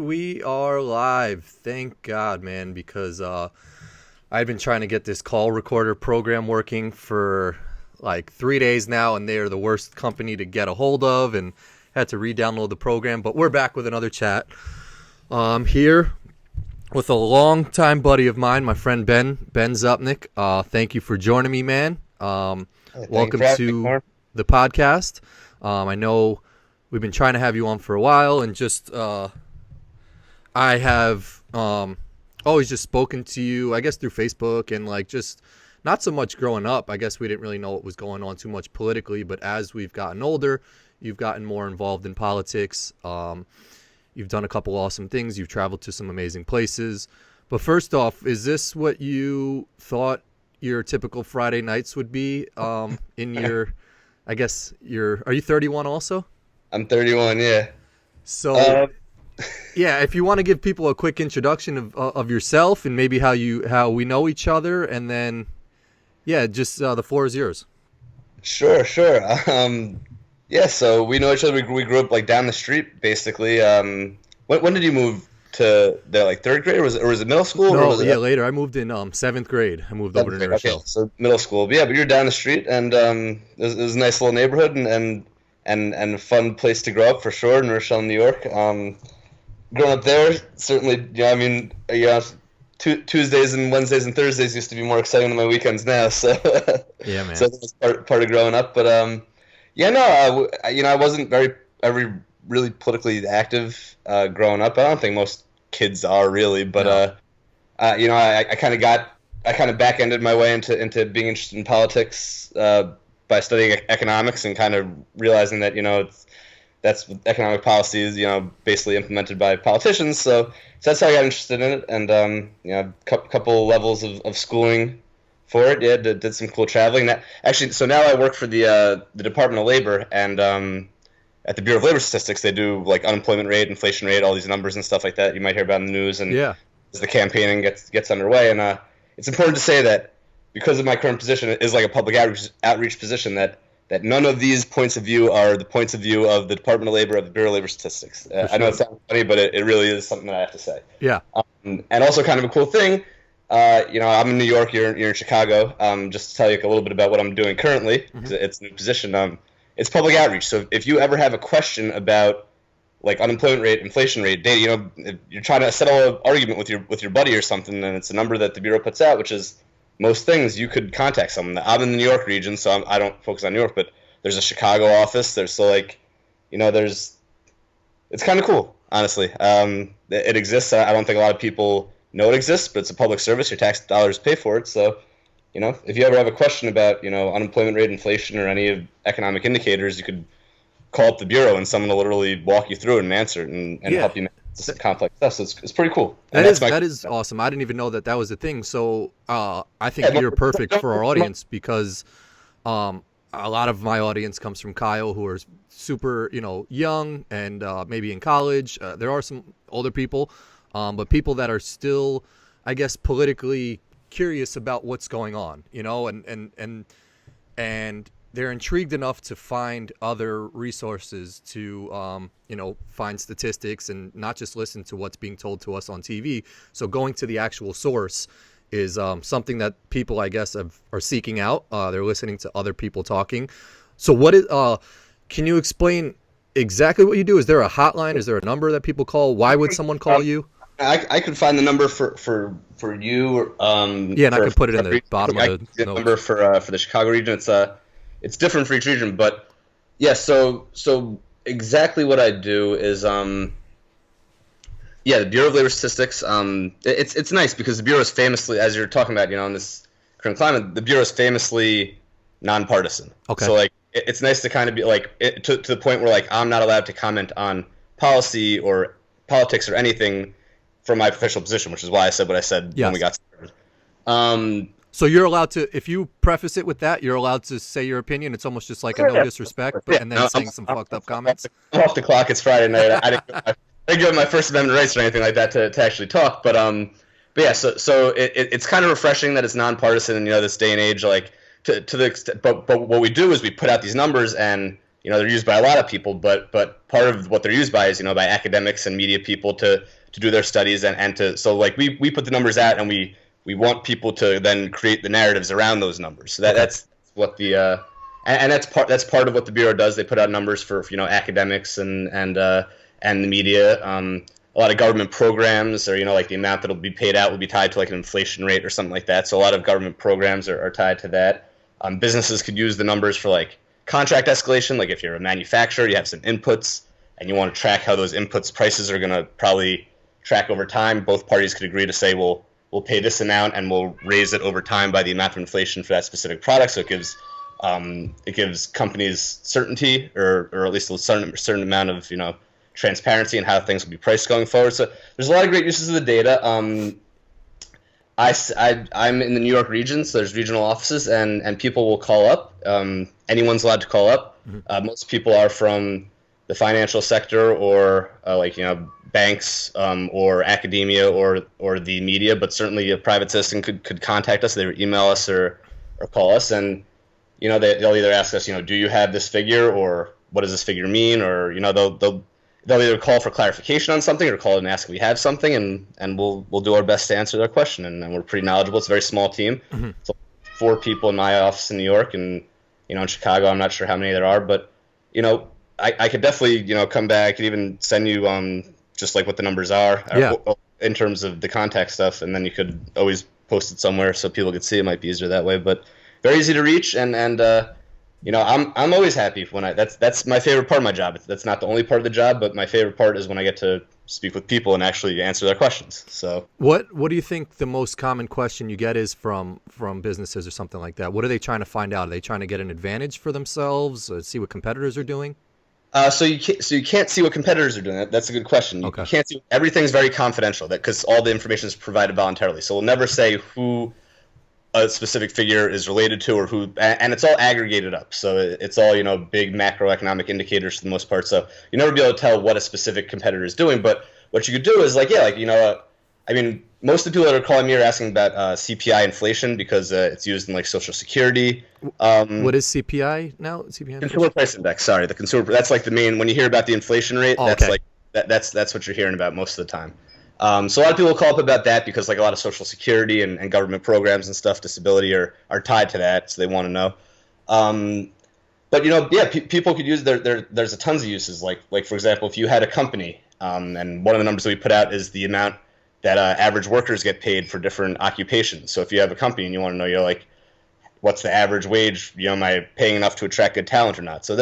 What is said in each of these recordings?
we are live. Thank God, man, because I've been trying to get this call recorder program working for like 3 days now, and they are the worst company to get a hold of, and had to re-download the program. But we're back with another chat. I'm here with a long-time buddy of mine, my friend Ben Zupnik. Thank you for joining me, man. Welcome to the podcast. I know we've been trying to have you on for a while, and just I have always just spoken to you, I guess, through Facebook, and like just not so much growing up. I guess we didn't really know what was going on too much politically, but as we've gotten older, you've gotten more involved in politics. You've done a couple awesome things. You've traveled to some amazing places. But first off, is this what you thought your typical Friday nights would be in your, I guess, are you 31 also? I'm 31, yeah. So, yeah, if you want to give people a quick introduction of yourself and maybe how we know each other, and then, yeah, just the floor is yours. Sure. Yeah, so we know each other. We grew up like down the street, basically. When did you move to the like third grade, or was it middle school? No, or was it later. I moved in seventh grade. I moved over to New Rochelle. Okay, so middle school. Yeah, but you're down the street, and it was a nice little neighborhood, and a fun place to grow up for sure in New Rochelle, New York. Growing up there, certainly, Tuesdays and Wednesdays and Thursdays used to be more exciting than my weekends now. So yeah, man. So that's part of growing up, but I wasn't very really politically active growing up. I don't think most kids are really, but No. I kind of back-ended my way into being interested in politics by studying economics and kind of realizing that that's economic policy is basically implemented by politicians. So that's how I got interested in it, and couple levels of schooling for it. Yeah, did some cool traveling. So now I work for the Department of Labor, and at the Bureau of Labor Statistics, they do like unemployment rate, inflation rate, all these numbers and stuff like that you might hear about in the news. And Yeah. as the campaigning gets underway, and it's important to say that because of my current position, it is like a public outreach position, that none of these points of view are the points of view of the Department of Labor, of the Bureau of Labor Statistics. I know it sounds funny, but it really is something that I have to say. Yeah. And also kind of a cool thing. I'm in New York. You're in Chicago. Just to tell you a little bit about what I'm doing currently, 'cause it's a new position. It's public outreach. So if you ever have a question about like unemployment rate, inflation rate, data, if you're trying to settle an argument with your buddy or something, and it's a number that the Bureau puts out, which is most things, you could contact someone. I'm in the New York region, so I don't focus on New York, but there's a Chicago office. There's it's kind of cool, honestly. It exists. I don't think a lot of people know it exists, but it's a public service. Your tax dollars pay for it. So, if you ever have a question about, unemployment rate, inflation, or any of economic indicators, you could call up the Bureau and someone will literally walk you through it and answer it and help you make some complex stuff. So it's pretty cool. That is awesome. I didn't even know that was a thing. So I think you're perfect for our audience, because a lot of my audience comes from Kyle, who are super, young and maybe in college. There are some older people, but people that are still, I guess, politically curious about what's going on, and they're intrigued enough to find other resources to, find statistics and not just listen to what's being told to us on TV. So going to the actual source is something that people, I guess, are seeking out. They're listening to other people talking. So can you explain exactly what you do? Is there a hotline? Is there a number that people call? Why would someone call you? I could find the number for you. And I could put it in the bottom of the notes. Number for the Chicago region. It's different for each region, but yeah. So exactly what I do is the Bureau of Labor Statistics. It's nice because the Bureau is famously, as you're talking about, in this current climate, the Bureau is famously nonpartisan. Okay. So like it's nice to kind of be like to the point where like I'm not allowed to comment on policy or politics or anything from my professional position, which is why I said what I said when we got started. So you're allowed to, if you preface it with that, you're allowed to say your opinion. It's almost just like a no disrespect, and then saying some fucked up comments. I'm off the clock. It's Friday night. I didn't give up my First Amendment rights or anything like that to actually talk. But yeah. So it's kind of refreshing that it's nonpartisan in this day and age. Like to the extent, but what we do is we put out these numbers, and they're used by a lot of people. But part of what they're used by is by academics and media people to to do their studies and to so like we put the numbers out and we want people to then create the narratives around those numbers. So that's what the and that's part of what the Bureau does. They put out numbers for academics and the media. A lot of government programs, or like the amount that'll be paid out will be tied to like an inflation rate or something like that. So a lot of government programs are tied to that. Businesses could use the numbers for like contract escalation. Like if you're a manufacturer, you have some inputs and you want to track how those inputs prices are going to probably track over time. Both parties could agree to say, well, we'll pay this amount and we'll raise it over time by the amount of inflation for that specific product. So it gives companies certainty, or at least a certain amount of transparency in how things will be priced going forward. So there's a lot of great uses of the data. I'm in the New York region, so there's regional offices, and people will call up. Anyone's allowed to call up. Most people are from the financial sector or banks or academia or the media, but certainly a private citizen could contact us. They would email us or call us, and they'll either ask us, do you have this figure, or what does this figure mean, or they'll either call for clarification on something or call and ask if we have something, and we'll do our best to answer their question. And we're pretty knowledgeable. It's a very small team. So 4 people in my office in New York, and in Chicago, I'm not sure how many there are, but I could definitely come back. I could even send you just like what the numbers are in terms of the contact stuff, and then you could always post it somewhere so people could see. It might be easier that way, but very easy to reach, and I'm always happy when that's my favorite part of my job. That's not the only part of the job, but my favorite part is when I get to speak with people and actually answer their questions. So what do you think the most common question you get is from businesses or something like that? What are they trying to find out? Are they trying to get an advantage for themselves, or see what competitors are doing? So you can't see what competitors are doing. That's a good question. You can't see. Everything's very confidential, because all the information is provided voluntarily. So we'll never say who a specific figure is related to, or who, and it's all aggregated up. So it's all big macroeconomic indicators for the most part. So you never be able to tell what a specific competitor is doing. But what you could do is I mean, most of the people that are calling me are asking about CPI inflation, because it's used in like Social Security. What is CPI now? CPI Consumer Price Index. Sorry, the consumer. That's like the main. When you hear about the inflation rate, that's like that's what you're hearing about most of the time. So a lot of people call up about that because like a lot of Social Security and government programs and stuff, disability are tied to that, so they want to know. But people could use there's a tons of uses. Like for example, if you had a company, and one of the numbers that we put out is the amount that average workers get paid for different occupations. So if you have a company and you want to know, what's the average wage? Am I paying enough to attract good talent or not? So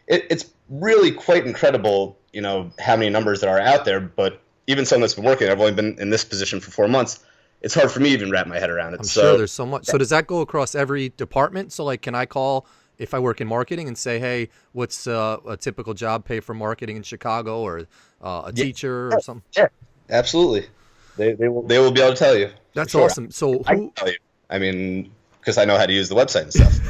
it's really quite incredible, how many numbers there are out there. But even someone that's been working, I've only been in this position for 4 months. It's hard for me to even wrap my head around it. I'm sure there's so much. So does that go across every department? So can I call if I work in marketing and say, hey, what's a typical job pay for marketing in Chicago, or a teacher or something? Yeah, absolutely. They will be able to tell you. That's sure. awesome. So I can tell you. I mean, because I know how to use the website and stuff.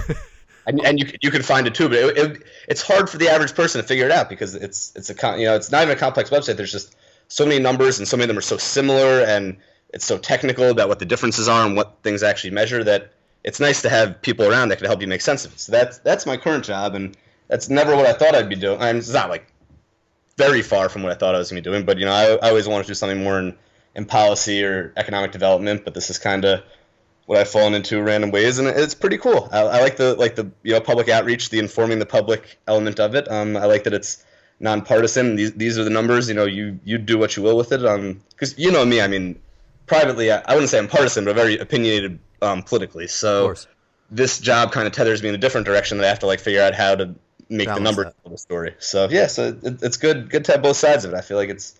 and you can find it too, but it's hard for the average person to figure it out, because it's not even a complex website. There's just so many numbers, and so many of them are so similar, and it's so technical about what the differences are and what things actually measure, that it's nice to have people around that can help you make sense of it. So that's my current job, and that's never what I thought I'd be doing. And it's not very far from what I thought I was going to be doing, but I always wanted to do something more in policy or economic development, but this is kind of what I've fallen into random ways, and it's pretty cool. I like the public outreach, the informing the public element of it. I like that it's nonpartisan. These are the numbers. You do what you will with it. Because me. I mean, privately, I wouldn't say I'm partisan, but very opinionated politically. So this job kind of tethers me in a different direction, that I have to figure out how to make the numbers tell the story. So yeah, so it's good to have both sides of it. I feel like it's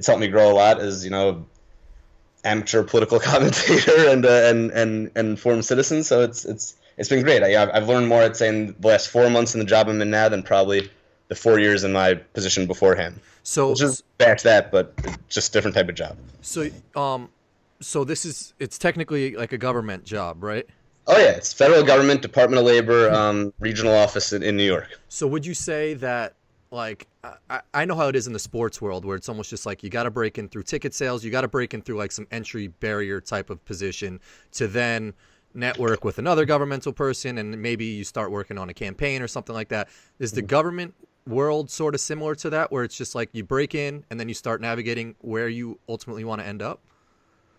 helped me grow a lot as amateur political commentator and informed citizen. So it's been great. I've learned more, I'd say, in the last 4 months in the job I'm in now than probably the 4 years in my position beforehand. So just back to that, but just different type of job. So it's technically like a government job, right? Oh yeah, it's federal government, Department of Labor, regional office in New York. So would you say that, I know how it is in the sports world, where it's almost just like you got to break in through ticket sales, you got to break in through some entry barrier type of position to then network with another governmental person, and maybe you start working on a campaign or something like that. Is the government world sort of similar to that, where it's just like you break in and then you start navigating where you ultimately want to end up?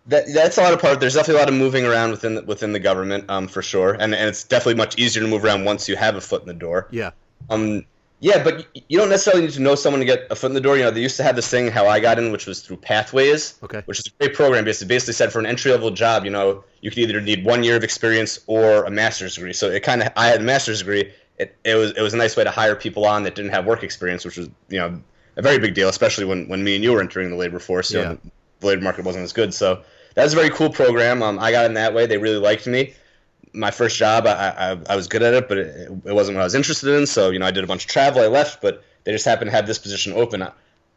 That's a lot of part. There's definitely a lot of moving around within the government, for sure, and it's definitely much easier to move around once you have a foot in the door. Yeah. Yeah, but you don't necessarily need to know someone to get a foot in the door. You know, they used to have this thing how I got in, which was through Pathways, Okay. which is a great program. Basically said for an entry-level job, you know, you could either need 1 year of experience or a master's degree. So I had a master's degree. It was a nice way to hire people on that didn't have work experience, which was, you know, a very big deal, especially when me and you were entering the labor force. You know, the labor market wasn't as good. So that was a very cool program. I got in that way. They really liked me. My first job, I was good at it, but it wasn't what I was interested in. So, you know, I did a bunch of travel. I left, but they just happened to have this position open.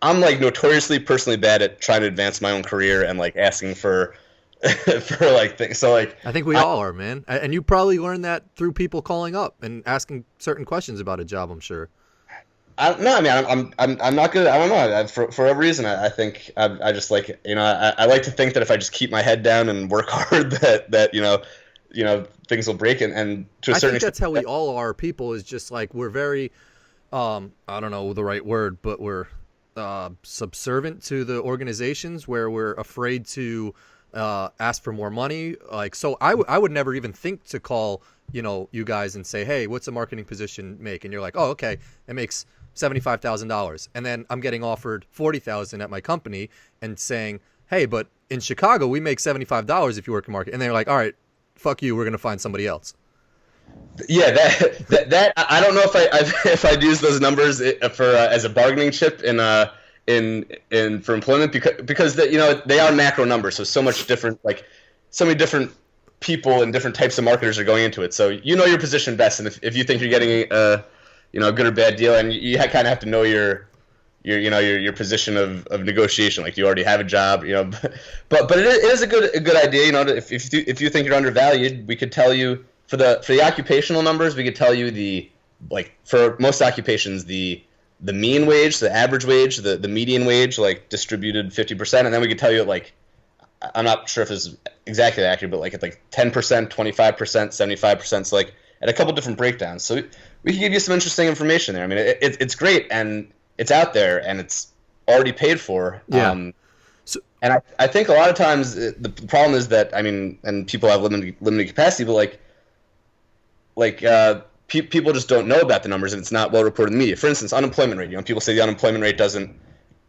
I'm like notoriously personally bad at trying to advance my own career and like asking for for like things. So like I think we all are, man. And you probably learned that through people calling up and asking certain questions about a job, I'm sure. I'm not good. I don't know. For whatever reason, I think I just like, you know, I like to think that if I just keep my head down and work hard, that you know things will break, and to a certain I think that's extent, how we all are. People is just like we're very, I don't know the right word, but we're subservient to the organizations where we're afraid to ask for more money. Like, so I would never even think to call, you know, you guys and say, hey, what's a marketing position make? And you're like, oh, okay, it makes $75,000, and then I'm getting offered $40,000 at my company and saying, hey, but in Chicago we make $75 if you work in market, and they're like, all right, fuck you, we're gonna find somebody else. Yeah, that I don't know if I'd use those numbers for as a bargaining chip in for employment, because that, you know, they are macro numbers, so much different, like so many different people and different types of marketers are going into it. So you know your position best, and if you think you're getting a good or bad deal, and you kind of have to know your position of negotiation. Like, you already have a job, you know, but it is a good idea, you know, if you think you're undervalued, we could tell you for the occupational numbers, we could tell you for most occupations, the mean wage, the average wage, the median wage, like distributed 50%, and then we could tell you, like, I'm not sure if this is exactly accurate, but like it's like 10%, 25%, 75%, so like at a couple different breakdowns. So we can give you some interesting information there. I mean, it's great, and it's out there, and it's already paid for. Yeah. And I think a lot of times the problem is that, I mean, and people have limited capacity, but people just don't know about the numbers, and it's not well reported in the media. For instance, unemployment rate. You know, people say the unemployment rate doesn't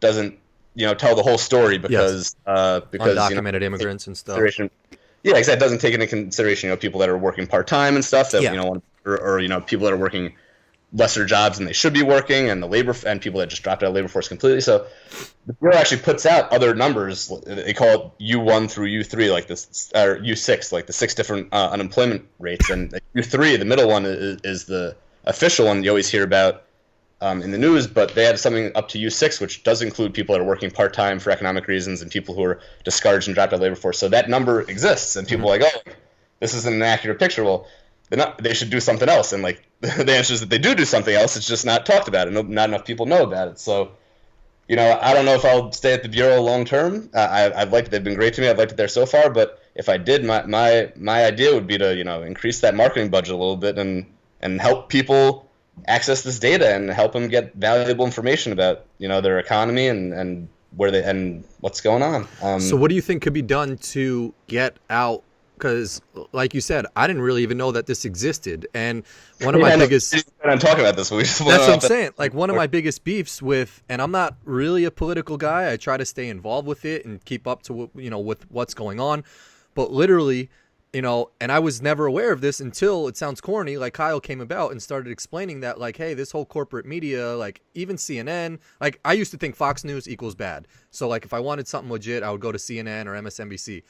tell the whole story because undocumented immigrants and stuff. Yeah, exactly. It doesn't take into consideration, you know, people that are working part-time and stuff that, you know, or you know, people that are working lesser jobs than they should be working, and and people that just dropped out of labor force completely. So the Bureau actually puts out other numbers. They call it U1 through U3, like this, or U6, like the 6 different unemployment rates. And U3, the middle one, is the official one you always hear about in the news, but they have something up to U6, which does include people that are working part-time for economic reasons and people who are discouraged and dropped out of labor force. So that number exists, and people are like, oh, this isn't an accurate picture. Well, they should do something else. And like the answer is that they do something else. It's just not talked about, and not enough people know about it. So, you know, I don't know if I'll stay at the Bureau long term. I've liked it. They've been great to me. I've liked it there so far. But if I did, my idea would be to, you know, increase that marketing budget a little bit and help people access this data and help them get valuable information about, you know, their economy and where they and what's going on. So what do you think could be done to get out? Because, like you said, I didn't really even know that this existed. And one of my biggest... I'm talking about this. That's what I'm saying. Like, one of my biggest beefs with... And I'm not really a political guy. I try to stay involved with it and keep up to, you know, with what's going on. But literally, you know, and I was never aware of this until, it sounds corny, like Kyle came about and started explaining that, like, hey, this whole corporate media, like, even CNN... Like, I used to think Fox News equals bad. So, like, if I wanted something legit, I would go to CNN or MSNBC.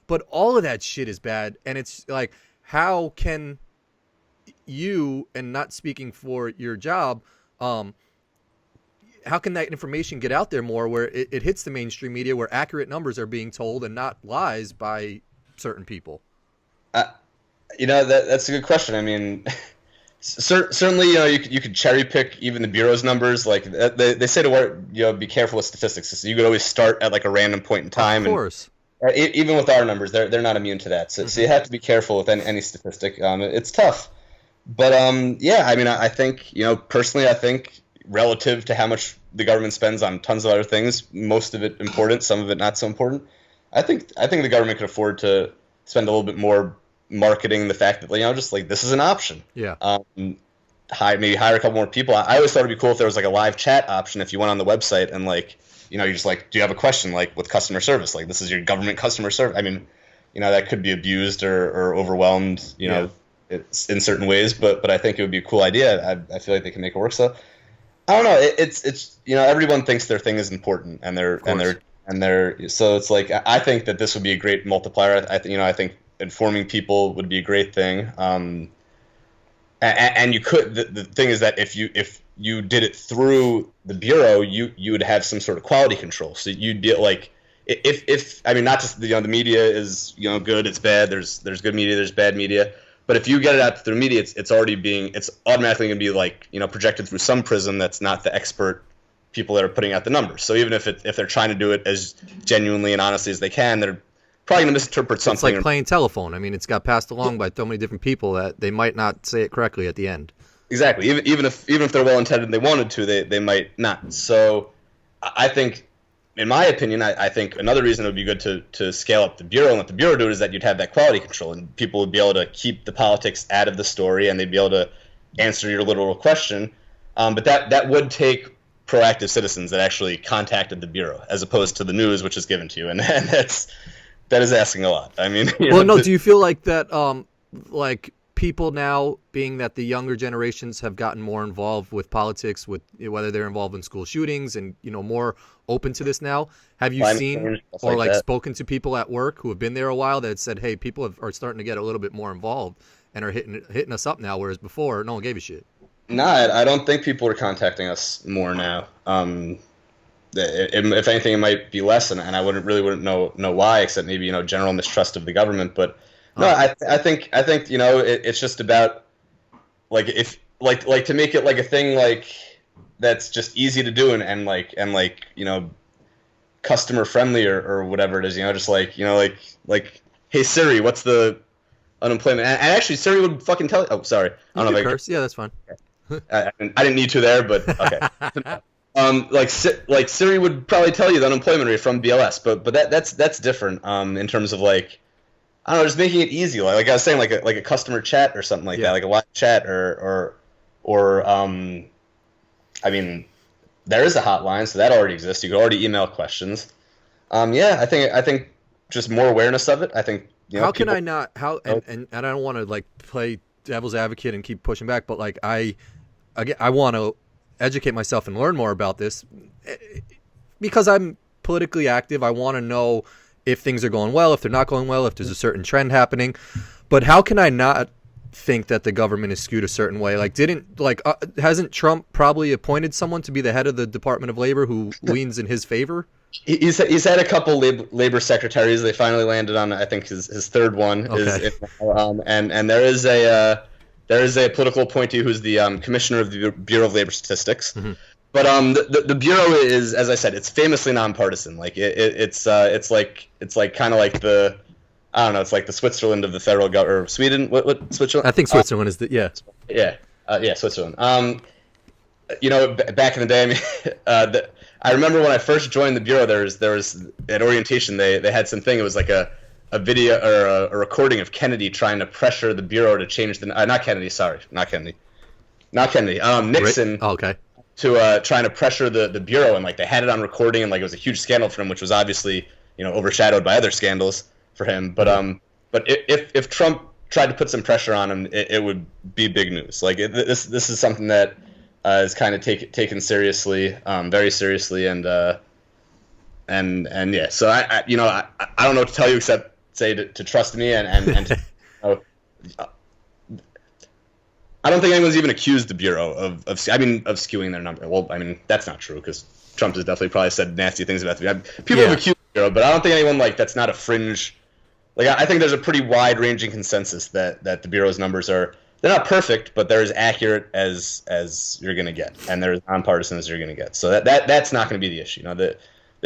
But all of that shit is bad, and it's like, how can you, and not speaking for your job, how can that information get out there more where it hits the mainstream media, where accurate numbers are being told and not lies by certain people? You know, that's a good question. I mean, certainly, you know, you could cherry pick even the Bureau's numbers. Like, they say to be careful with statistics. So you could always start at like a random point in time. Of course. Even with our numbers, they're not immune to that. So you have to be careful with any statistic. It's tough, but yeah, I mean, I think personally, I think relative to how much the government spends on tons of other things, most of it important, some of it not so important. I think the government could afford to spend a little bit more marketing the fact that just like this is an option. Yeah. Maybe hire a couple more people. I always thought it'd be cool if there was like a live chat option if you went on the website and like you're just like, do you have a question like with customer service? Like this is your government customer service. I mean, that could be abused or overwhelmed. It's in certain ways, but I think it would be a cool idea. I feel like they can make it work. So I don't know. It's everyone thinks their thing is important and they're so it's like I think that this would be a great multiplier. I think informing people would be a great thing. And you could the thing is that if you did it through the bureau, you would have some sort of quality control. So you'd be like, if I mean, not just the media is good, it's bad. There's good media, there's bad media. But if you get it out through media, it's automatically going to be like projected through some prism that's not the expert people that are putting out the numbers. So even if they're trying to do it as genuinely and honestly as they can, they're probably going to misinterpret something. It's like playing telephone. I mean, it's got passed along by so many different people that they might not say it correctly at the end. Exactly. Even if they're well intended and they wanted to, they might not. So I think, in my opinion, I think another reason it would be good to scale up the bureau and let the bureau do it is that you'd have that quality control and people would be able to keep the politics out of the story and they'd be able to answer your literal question. But that would take proactive citizens that actually contacted the bureau as opposed to the news, which is given to you, and that is asking a lot. I mean, do you feel like that? Like people now, being that the younger generations have gotten more involved with politics, with whether they're involved in school shootings and more open to this now. Have you seen or like spoken to people at work who have been there a while that said, "Hey, people are starting to get a little bit more involved and are hitting us up now, whereas before no one gave a shit." No, I don't think people are contacting us more now. If anything, it might be less, and I wouldn't know why, except maybe general mistrust of the government. But no, I think it's just about like if like to make it like a thing like that's just easy to do and customer friendly or whatever it is. Just like hey Siri, what's the unemployment? And actually, Siri would fucking tell you. Oh, sorry, I don't know. Curse. Yeah, that's fine. I didn't need to there, but okay. Like Siri would probably tell you the unemployment rate from BLS, but that's different. In terms of like, I don't know, just making it easy. Like I was saying, like a customer chat or something like that, like a live chat or I mean, there is a hotline, so that already exists. You could already email questions. Yeah, I think just more awareness of it. I think how can I not and I don't want to like play devil's advocate and keep pushing back, but like I want to educate myself and learn more about this because I'm politically active. I want to know if things are going well, if they're not going well, if there's a certain trend happening. But how can I not think that the government is skewed a certain way? Like, hasn't Trump probably appointed someone to be the head of the Department of Labor who leans in his favor? He's had a couple labor secretaries. They finally landed on, I think, his third one. Okay. And there is a political appointee who's the commissioner of the Bureau of Labor Statistics. Mm-hmm. But the bureau is, as I said, it's famously nonpartisan. Like it's like kind of like the, I don't know, it's like the Switzerland of the federal government, or Sweden. What Switzerland? I think Switzerland is Switzerland. Back in the day, I mean, I remember when I first joined the bureau, there was at orientation they had something. It was like a video or a recording of Kennedy trying to pressure the bureau to change the Nixon. Oh, okay. To trying to pressure the bureau, and like they had it on recording, and like it was a huge scandal for him, which was obviously overshadowed by other scandals for him. But if Trump tried to put some pressure on him, it would be big news. Like this is something that is kind of taken seriously, very seriously, and yeah. So I don't know what to tell you except say to trust me and to, I don't think anyone's even accused the bureau of skewing their number. Well, I mean that's not true because Trump has definitely probably said nasty things about the people have accused the bureau, but I don't think anyone that's not a fringe. Like I think there's a pretty wide-ranging consensus that the bureau's numbers they're not perfect, but they're as accurate as you're going to get, and they're as nonpartisan as you're going to get. So that's not going to be the issue. The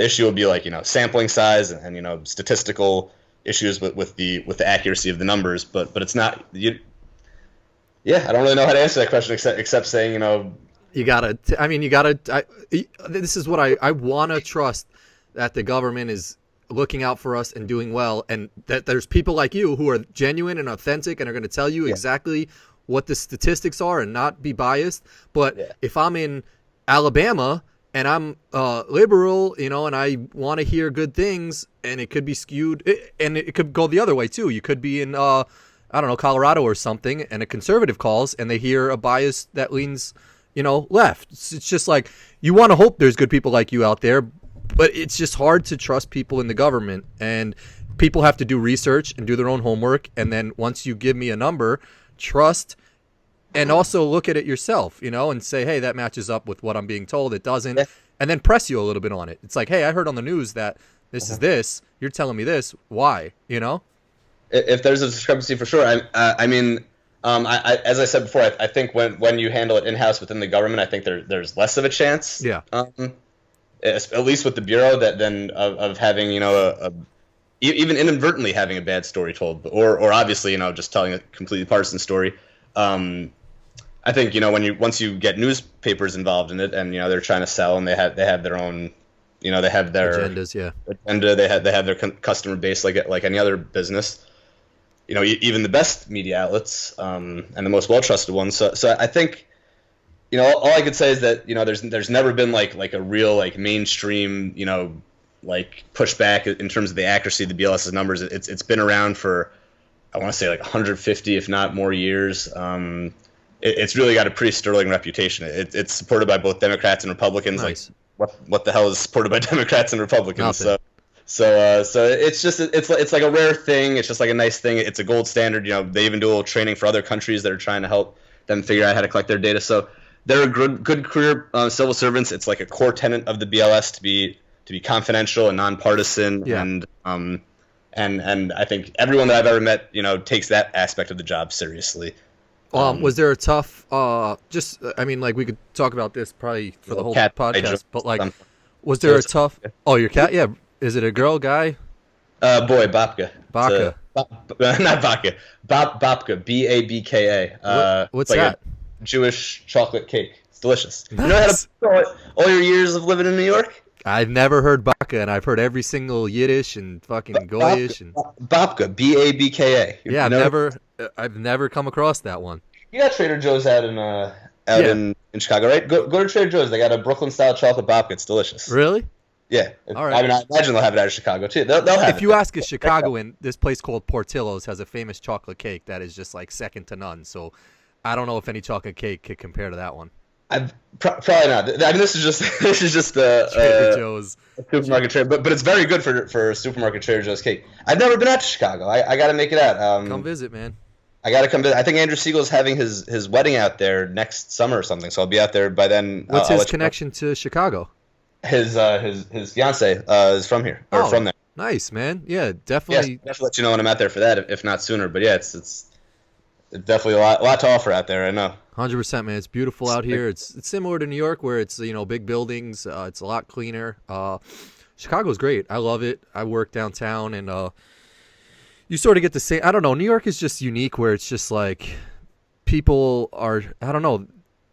The issue will be like, sampling size and statistical issues with the accuracy of the numbers, but it's not yeah, I don't really know how to answer that question except saying, this is what I want to trust, that the government is looking out for us and doing well, and that there's people like you who are genuine and authentic and are going to tell you exactly what the statistics are and not be biased. But if I'm in Alabama and I'm liberal, and I want to hear good things, and it could be skewed, and it could go the other way too. You could be in I don't know, Colorado or something, and a conservative calls and they hear a bias that leans, left. It's just like, you want to hope there's good people like you out there, but it's just hard to trust people in the government, and people have to do research and do their own homework. And then once you give me a number, trust, and also look at it yourself, and say, hey, that matches up with what I'm being told. It doesn't. And then press you a little bit on it. It's like, hey, I heard on the news that this is this. You're telling me this. Why? If there's a discrepancy, for sure. As I said before, I think when you handle it in-house within the government, I think there's less of a chance. Yeah. At least with the bureau, than of having even inadvertently having a bad story told, or obviously just telling a completely partisan story. I think once you get newspapers involved in it, and they're trying to sell, and they have their own, they have their agendas, agenda, they have their customer base like any other business. Even the best media outlets, and the most well-trusted ones. So I think, all I could say is that, there's never been like a real mainstream, pushback in terms of the accuracy of the BLS's numbers. It's been around for, I want to say 150, if not more years. It's really got a pretty sterling reputation. It's supported by both Democrats and Republicans. Nice. Like what the hell is supported by Democrats and Republicans? Nothing. So it's just it's like a rare thing. It's just like a nice thing. It's a gold standard. They even do a little training for other countries that are trying to help them figure out how to collect their data. So they're good career civil servants. It's like a core tenet of the BLS to be confidential and nonpartisan. Yeah. And I think everyone that I've ever met, takes that aspect of the job seriously. Was there a tough we could talk about this probably for the whole podcast, but was there a tough? Oh, your cat? Yeah. Is it a girl, guy? Boy, Babka. Baka. Not Babka. Babka. Babka. What's that? Jewish chocolate cake. It's delicious. Nice. You know how to all your years of living in New York? I've never heard Baka, and I've heard every single Yiddish and fucking Goyish and Babka. Babka. Yeah, I've never come across that one. You got Trader Joe's out in Chicago, right? Go to Trader Joe's. They got a Brooklyn style chocolate babka. It's delicious. Really? Yeah. All right. I imagine they'll have it out of Chicago too. They'll have if you ask a Chicagoan, this place called Portillo's has a famous chocolate cake that is just second to none. So I don't know if any chocolate cake could compare to that one. Probably not. This is just Trader Joe's supermarket trade, but it's very good for supermarket Trader Joe's cake. I've never been out to Chicago. I got to make it out. Come visit, man. I got to come visit. I think Andrew Siegel's having his wedding out there next summer or something, so I'll be out there by then. What's his connection to Chicago? His fiance is from here, or from there. Nice, man. Yeah, definitely. Yeah, definitely let you know when I'm out there for that, if not sooner. But yeah, it's definitely a lot to offer out there. I know. 100%, man. It's beautiful out here. It's similar to New York, where it's big buildings. It's a lot cleaner. Chicago's great. I love it. I work downtown, and you sort of get the same. I don't know. New York is just unique, where it's just like people are. I don't know.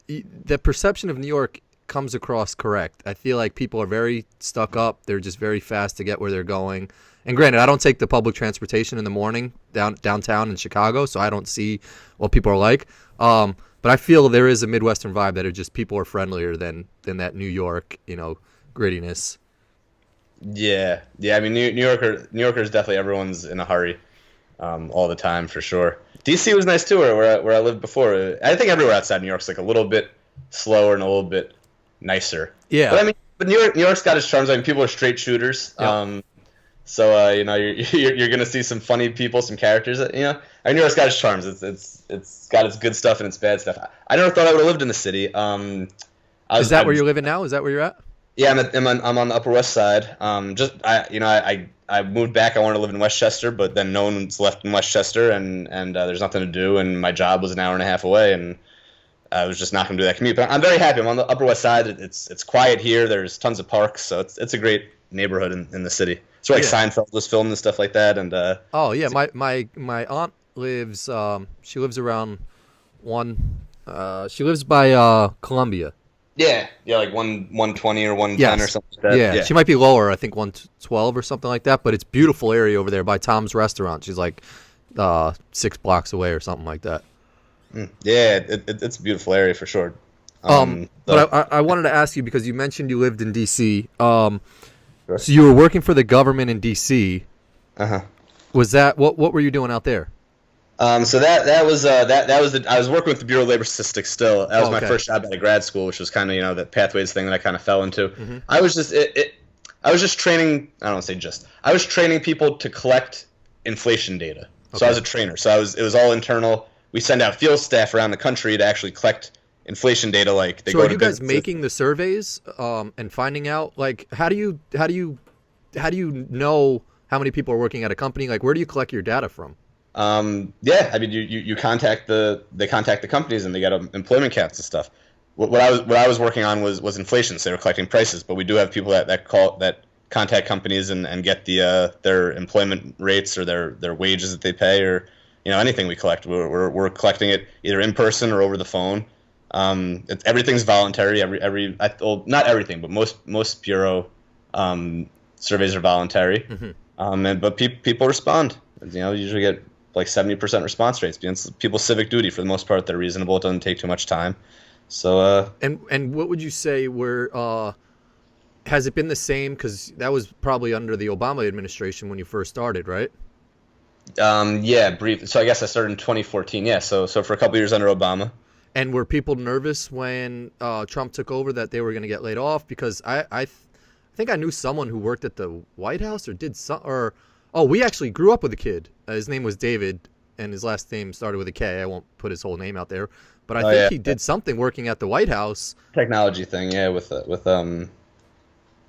The perception of New York comes across correct. I feel like people are very stuck up. They're just very fast to get where they're going. And granted, I don't take the public transportation in the morning downtown in Chicago, so I don't see what people are like. But I feel there is a Midwestern vibe that are just people are friendlier than that New York, grittiness. Yeah. I mean, New Yorkers definitely, everyone's in a hurry, all the time for sure. DC was nice too, where I lived before. I think everywhere outside New York's a little bit slower and a little bit nicer. Yeah. But New York's got its charms. People are straight shooters. Yep. So you're gonna see some funny people, some characters. New York's got its charms. It's got its good stuff and its bad stuff. I never thought I would have lived in the city. Is that where you're living now? Is that where you're at? Yeah, I'm on the Upper West Side. I moved back. I wanted to live in Westchester, but then no one's left in Westchester, and there's nothing to do, and my job was an hour and a half away, and I was just not going to do that commute. But I'm very happy. I'm on the Upper West Side. It's quiet here. There's tons of parks, so it's a great neighborhood in the city. It's where like Seinfeld was filmed and stuff like that. And oh yeah, my aunt lives. She lives around she lives by Columbia. Yeah, like 120 or 110 or something like that. Yeah, she might be lower. I think 112 or something like that. But it's beautiful area over there by Tom's Restaurant. She's like 6 blocks away or something like that. Yeah, it's a beautiful area for sure. But I wanted to ask you, because you mentioned you lived in D.C. Sure. So you were working for the government in D.C. Was that what were you doing out there? So that was I was working with the Bureau of Labor Statistics still. That was my first job out of grad school, which was kind of the pathways thing that I kind of fell into. Mm-hmm. I was just training. I don't want to say just. I was training people to collect inflation data. Okay. So I was a trainer. So it was all internal. We send out field staff around the country to actually collect inflation data. Like they so go are to you guys making the surveys and finding out, like, how do you know how many people are working at a company? Like, where do you collect your data from? Yeah, I mean, you contact the companies and they get employment counts and stuff. What I was working on was inflation, so they were collecting prices. But we do have people that contact companies and get their employment rates or their wages that they pay, or anything we collect. We're collecting it either in person or over the phone. Everything's voluntary. Not everything, but most bureau surveys are voluntary. Mm-hmm. But people respond. You usually get like 70% response rates. It's people's civic duty for the most part. They're reasonable. It doesn't take too much time. So and what would you say has it been the same? Because that was probably under the Obama administration when you first started, right? Yeah, brief. So I guess I started in 2014. Yeah, so for a couple of years under Obama. And were people nervous when Trump took over that they were going to get laid off? Because I think I knew someone who worked at the White House we actually grew up with a kid. His name was David, and his last name started with a K. I won't put his whole name out there, but I think he did something working at the White House. Technology thing, yeah, with the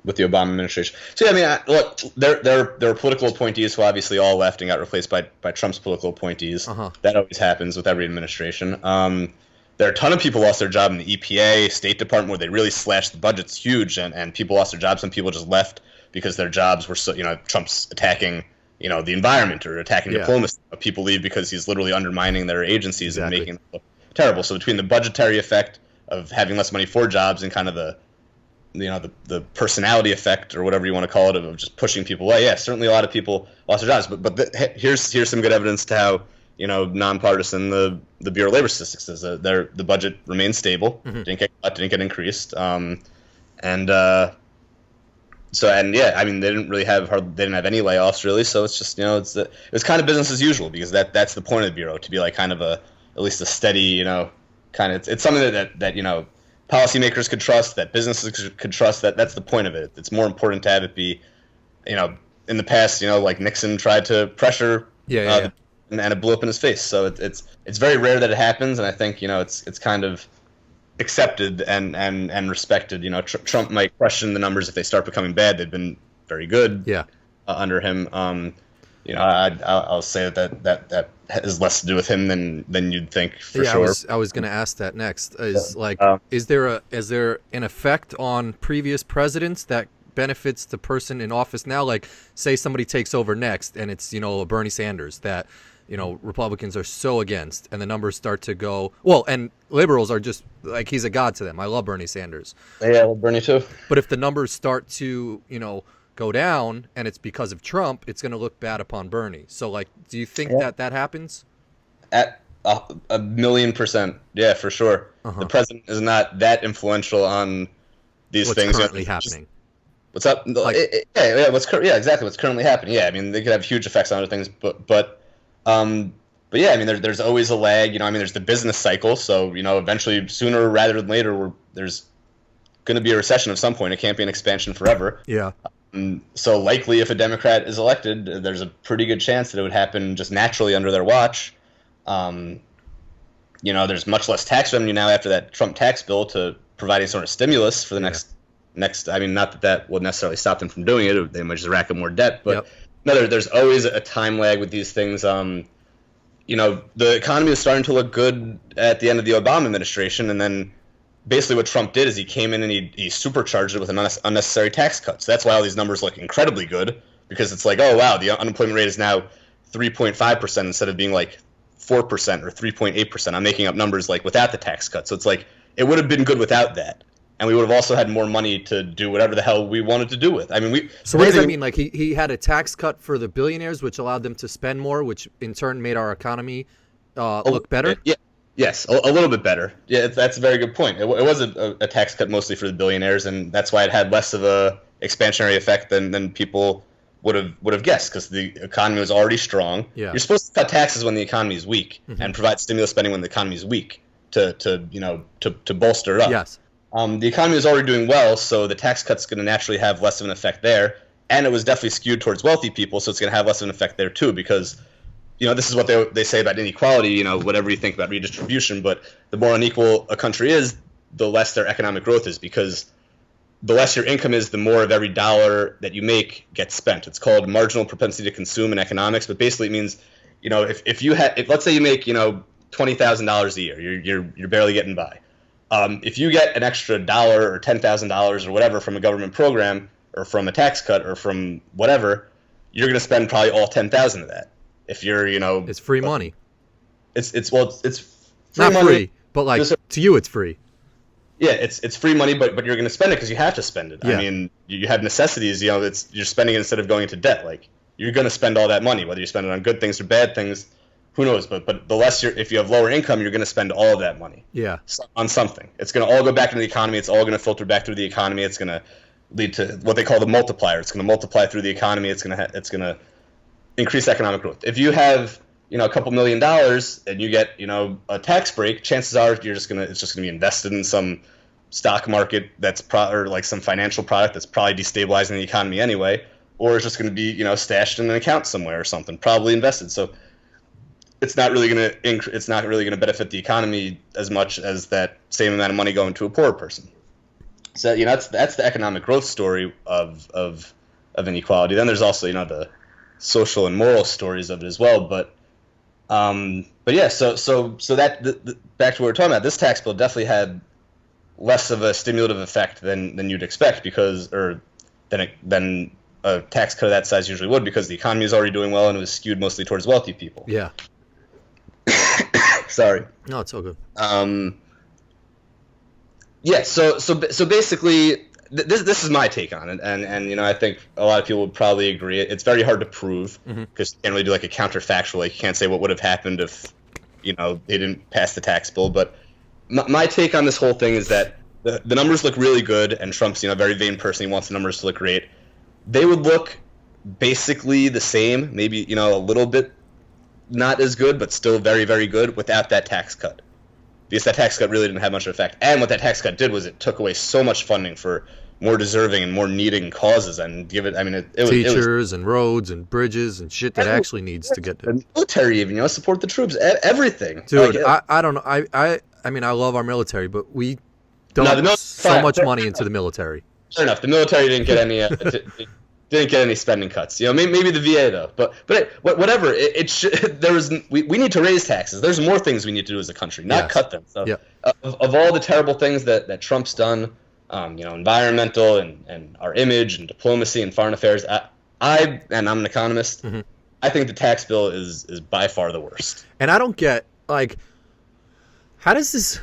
Obama administration. So yeah, I mean, look, there are political appointees who obviously all left and got replaced by Trump's political appointees. Uh-huh. That always happens with every administration. There are a ton of people lost their job in the EPA, State Department, where they really slashed the budgets huge, and people lost their jobs. Some people just left because their jobs were so, Trump's attacking, the environment or attacking diplomacy. People leave because he's literally undermining their agencies and making them look terrible. So between the budgetary effect of having less money for jobs and kind of the personality effect or whatever you want to call it of just pushing people away, yeah, certainly a lot of people lost their jobs. But here's some good evidence to how nonpartisan the Bureau of Labor Statistics is. The budget remains stable, mm-hmm. didn't get increased, I mean, they didn't have any layoffs really, so it's just it was kind of business as usual, because that's the point of the Bureau, to be like kind of at least a steady kind of it's something that policymakers could trust, that businesses could trust. That's the point of it. It's more important to have it be in the past like Nixon tried to pressure and it blew up in his face. So it's very rare that it happens, and I think it's kind of accepted and respected. Trump might question the numbers if they start becoming bad. They've been very good under him. I'll say that has less to do with him than you'd think for sure. I was going to ask that next. Is there an effect on previous presidents that benefits the person in office now? Like, say somebody takes over next and it's a Bernie Sanders that Republicans are so against, and the numbers start to go well, and liberals are just like, he's a god to them. I love Bernie Sanders. Yeah, I love Bernie too. But if the numbers start to go down and it's because of Trump, it's going to look bad upon Bernie. So like, do you think that happens? At 1,000,000%, yeah, for sure. Uh-huh. The president is not that influential on these things. What's currently happening? What's up? Exactly. What's currently happening? Yeah, I mean, they could have huge effects on other things, but yeah, I mean, there's always a lag. I mean, there's the business cycle. So eventually, sooner rather than later, there's going to be a recession at some point. It can't be an expansion forever. Yeah. So likely, if a Democrat is elected, there's a pretty good chance that it would happen just naturally under their watch. There's much less tax revenue now after that Trump tax bill to provide any sort of stimulus for the next. I mean, not that would necessarily stop them from doing it. They might just rack up more debt. But no, there's always a time lag with these things. the economy was starting to look good at the end of the Obama administration, and then basically what Trump did is he came in and he supercharged it with unnecessary tax cuts. That's why all these numbers look incredibly good, because it's like, oh wow, the unemployment rate is now 3.5% instead of being like 4% or 3.8%. I'm making up numbers like without the tax cut. So it's like it would have been good without that, and we would have also had more money to do whatever the hell we wanted to do with. I mean, So what does that mean? Like he had a tax cut for the billionaires, which allowed them to spend more, which in turn made our economy look better? Yeah. Yes, a little bit better. Yeah, that's a very good point. It was a tax cut mostly for the billionaires, and that's why it had less of a expansionary effect than people would have guessed, because the economy was already strong. Yeah. You're supposed to cut taxes when the economy is weak, and provide stimulus spending when the economy is weak to bolster it up. Yes. The economy was already doing well, so the tax cut's going to naturally have less of an effect there, and it was definitely skewed towards wealthy people, so it's going to have less of an effect there too, because this is what they say about inequality, whatever you think about redistribution, but the more unequal a country is, the less their economic growth is, because the less your income is, the more of every dollar that you make gets spent. It's called marginal propensity to consume in economics, but basically it means, if let's say you make, $20,000 a year, you're barely getting by. If you get an extra dollar or $10,000 or whatever from a government program or from a tax cut or from whatever, you're going to spend probably all 10,000 of that. If you're, it's free money. It's free not money. Free, but like to you, it's free. Yeah, it's free money, but you're going to spend it because you have to spend it. Yeah. I mean, you have necessities. You're spending it instead of going into debt. Like, you're going to spend all that money, whether you spend it on good things or bad things. Who knows? But the less if you have lower income, you're going to spend all of that money. Yeah. On something. It's going to all go back into the economy. It's all going to filter back through the economy. It's going to lead to what they call the multiplier. It's going to multiply through the economy. It's going to increase economic growth. If you have a couple $1 million and you get a tax break, chances are it's just gonna be invested in some stock market that's or like some financial product that's probably destabilizing the economy anyway, or it's just going to be stashed in an account somewhere or something, probably invested. So it's not really going to benefit the economy as much as that same amount of money going to a poor person. So that's the economic growth story of inequality. Then there's also the social and moral stories of it as well, but yeah, so that back to what we're talking about, this tax bill definitely had less of a stimulative effect than you'd expect, than a tax cut of that size usually would, because the economy is already doing well and it was skewed mostly towards wealthy people. Yeah. Sorry. No, it's all good. Yeah. So basically, this is my take on it, and I think a lot of people would probably agree. It's very hard to prove, because you can't really do like a counterfactual. Like, you can't say what would have happened if they didn't pass the tax bill. But my take on this whole thing is that the numbers look really good, and Trump's a very vain person. He wants the numbers to look great. They would look basically the same, maybe a little bit not as good, but still very, very good without that tax cut. Because that tax cut really didn't have much of an effect. And what that tax cut did was it took away so much funding for more deserving and more needing causes, and teachers and roads and bridges and shit that actually needs to get the military, even support the troops, everything. Dude, I don't know. I mean, I love our military, but we dump so much money into the military. Fair enough. The military didn't get any didn't get any spending cuts. Maybe the VA though. But whatever. We need to raise taxes. There's more things we need to do as a country, not cut them. So, of all the terrible things that Trump's done, environmental and our image and diplomacy and foreign affairs, I'm an economist. Mm-hmm. I think the tax bill is by far the worst. And I don't get, like, how does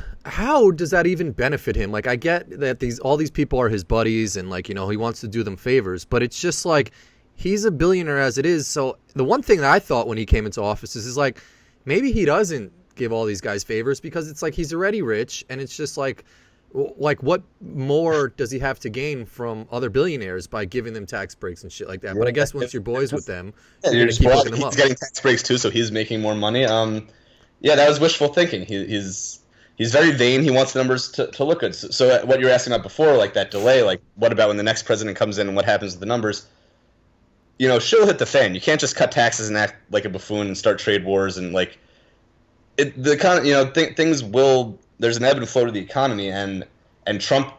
that even benefit him? Like, I get that all these people are his buddies and, like, he wants to do them favors, but it's just like, he's a billionaire as it is. So the one thing that I thought when he came into office is like, maybe he doesn't give all these guys favors, because it's like he's already rich, and it's just like what more does he have to gain from other billionaires by giving them tax breaks and shit like that? But I guess once you're boys with them, you're going to keep looking them up. He's getting tax breaks too, so he's making more money. Yeah, that was wishful thinking. He's very vain. He wants the numbers to look good. So what you were asking about before, like that delay, like what about when the next president comes in and what happens with the numbers? She'll hit the fan. You can't just cut taxes and act like a buffoon and start trade wars and like things will. There's an ebb and flow to the economy, and Trump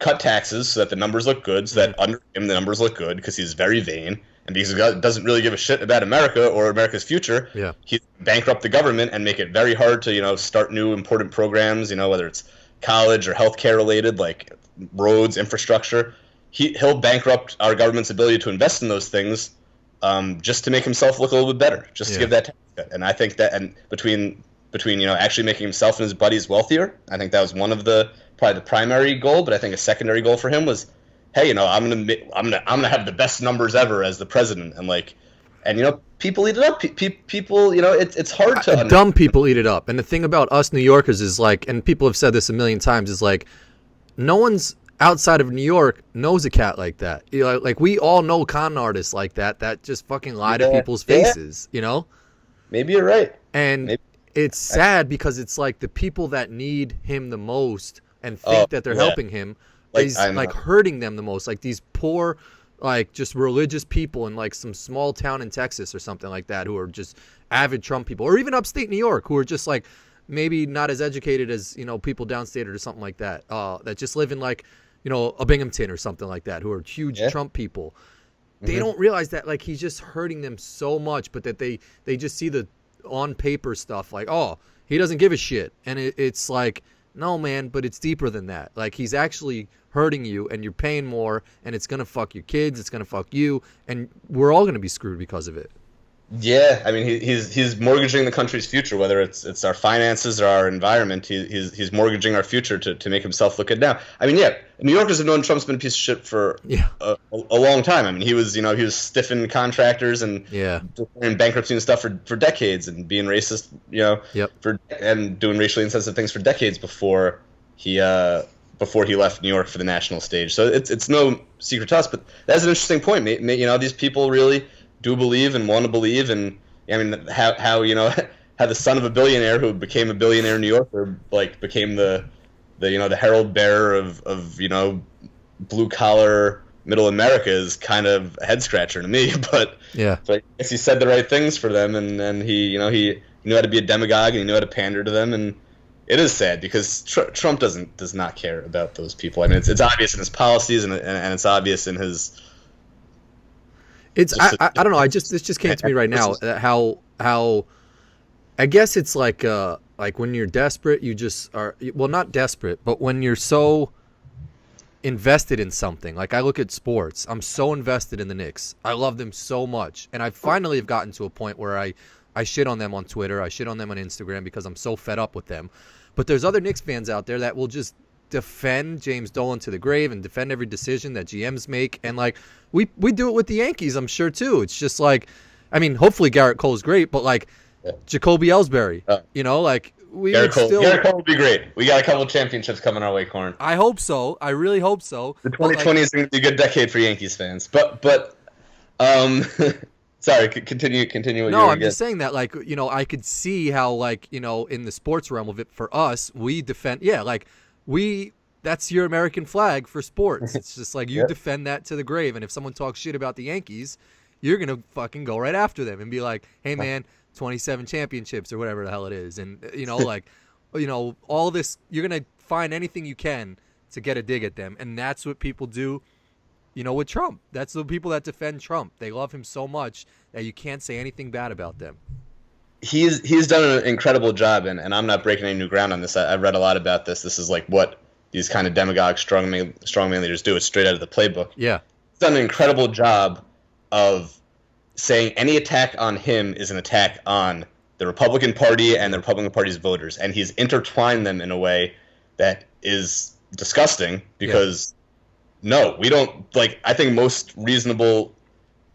cut taxes so that the numbers look good, so that under him the numbers look good because he's very vain and because he doesn't really give a shit about America or America's future. Yeah. He bankrupt the government and make it very hard to start new important programs, whether it's college or healthcare related, like roads, infrastructure. He'll bankrupt our government's ability to invest in those things just to make himself look a little bit better, just to give that tax cut. And I think that, and between actually making himself and his buddies wealthier, I think that was one of probably the primary goal. But I think a secondary goal for him was, hey, I'm gonna have the best numbers ever as the president, and people eat it up. People, it's hard to dumb people eat it up. And the thing about us New Yorkers is and people have said this a million times, is no one's outside of New York knows a cat like that. We all know con artists like that just fucking lie to people's faces. Maybe you're right. And it's sad because it's the people that need him the most and think that they're helping him is hurting them the most. These poor, just religious people in some small town in Texas or something like that who are just avid Trump people, or even upstate New York who are just maybe not as educated as people downstate or something like that, that just live in a Binghamton or something like that, who are huge Trump people. They don't realize that he's just hurting them so much, but that they just see the on paper stuff he doesn't give a shit, and it's no, man, but it's deeper than that. He's actually hurting you, and you're paying more, and it's gonna fuck your kids, it's gonna fuck you, and we're all gonna be screwed because of it. Yeah, I mean, he's mortgaging the country's future, whether it's our finances or our environment. He's mortgaging our future to make himself look good now. I mean, New Yorkers have known Trump's been a piece of shit for a long time. I mean, he was stiffing contractors and declaring bankruptcy and stuff for decades, and being racist, and doing racially insensitive things for decades before he left New York for the national stage. So it's no secret to us, but that's an interesting point. These people really do believe and want to believe, and I mean how how the son of a billionaire who became a billionaire New Yorker became the herald bearer of blue collar middle America is kind of a head scratcher to me. But I guess he said the right things for them, and he knew how to be a demagogue, and he knew how to pander to them, and it is sad because Trump does not care about those people. I mean, it's obvious in his policies, and it's obvious in his. I don't know. This just came to me right now. How I guess it's like when you're desperate, you just are. Well, not desperate, but when you're so invested in something. I look at sports. I'm so invested in the Knicks. I love them so much, and I finally have gotten to a point where I shit on them on Twitter. I shit on them on Instagram because I'm so fed up with them. But there's other Knicks fans out there that will just defend James Dolan to the grave and defend every decision that GMs make, and we do it with the Yankees, I'm sure too. It's just I mean, hopefully Garrett Cole's great, but Jacoby Ellsbury, Garrett Cole would be great. We got a couple of championships coming our way, Corin. I hope so. I really hope so. The 2020 is going to be a good decade for Yankees fans, but sorry, continue. No, I'm just saying that I could see how in the sports realm of it, for us, we defend that's your American flag for sports. It's just you defend that to the grave, and if someone talks shit about the Yankees, you're gonna fucking go right after them and be like, hey man, 27 championships or whatever the hell it is, and all this, you're gonna find anything you can to get a dig at them, and that's what people do with Trump. That's the people that defend Trump. They love him so much that you can't say anything bad about them. He's done an incredible job, and I'm not breaking any new ground on this. I've read a lot about this. This is what these kind of demagogue strongman leaders do. It's straight out of the playbook. Yeah. He's done an incredible job of saying any attack on him is an attack on the Republican Party and the Republican Party's voters, and he's intertwined them in a way that is disgusting because no, we don't I think most reasonable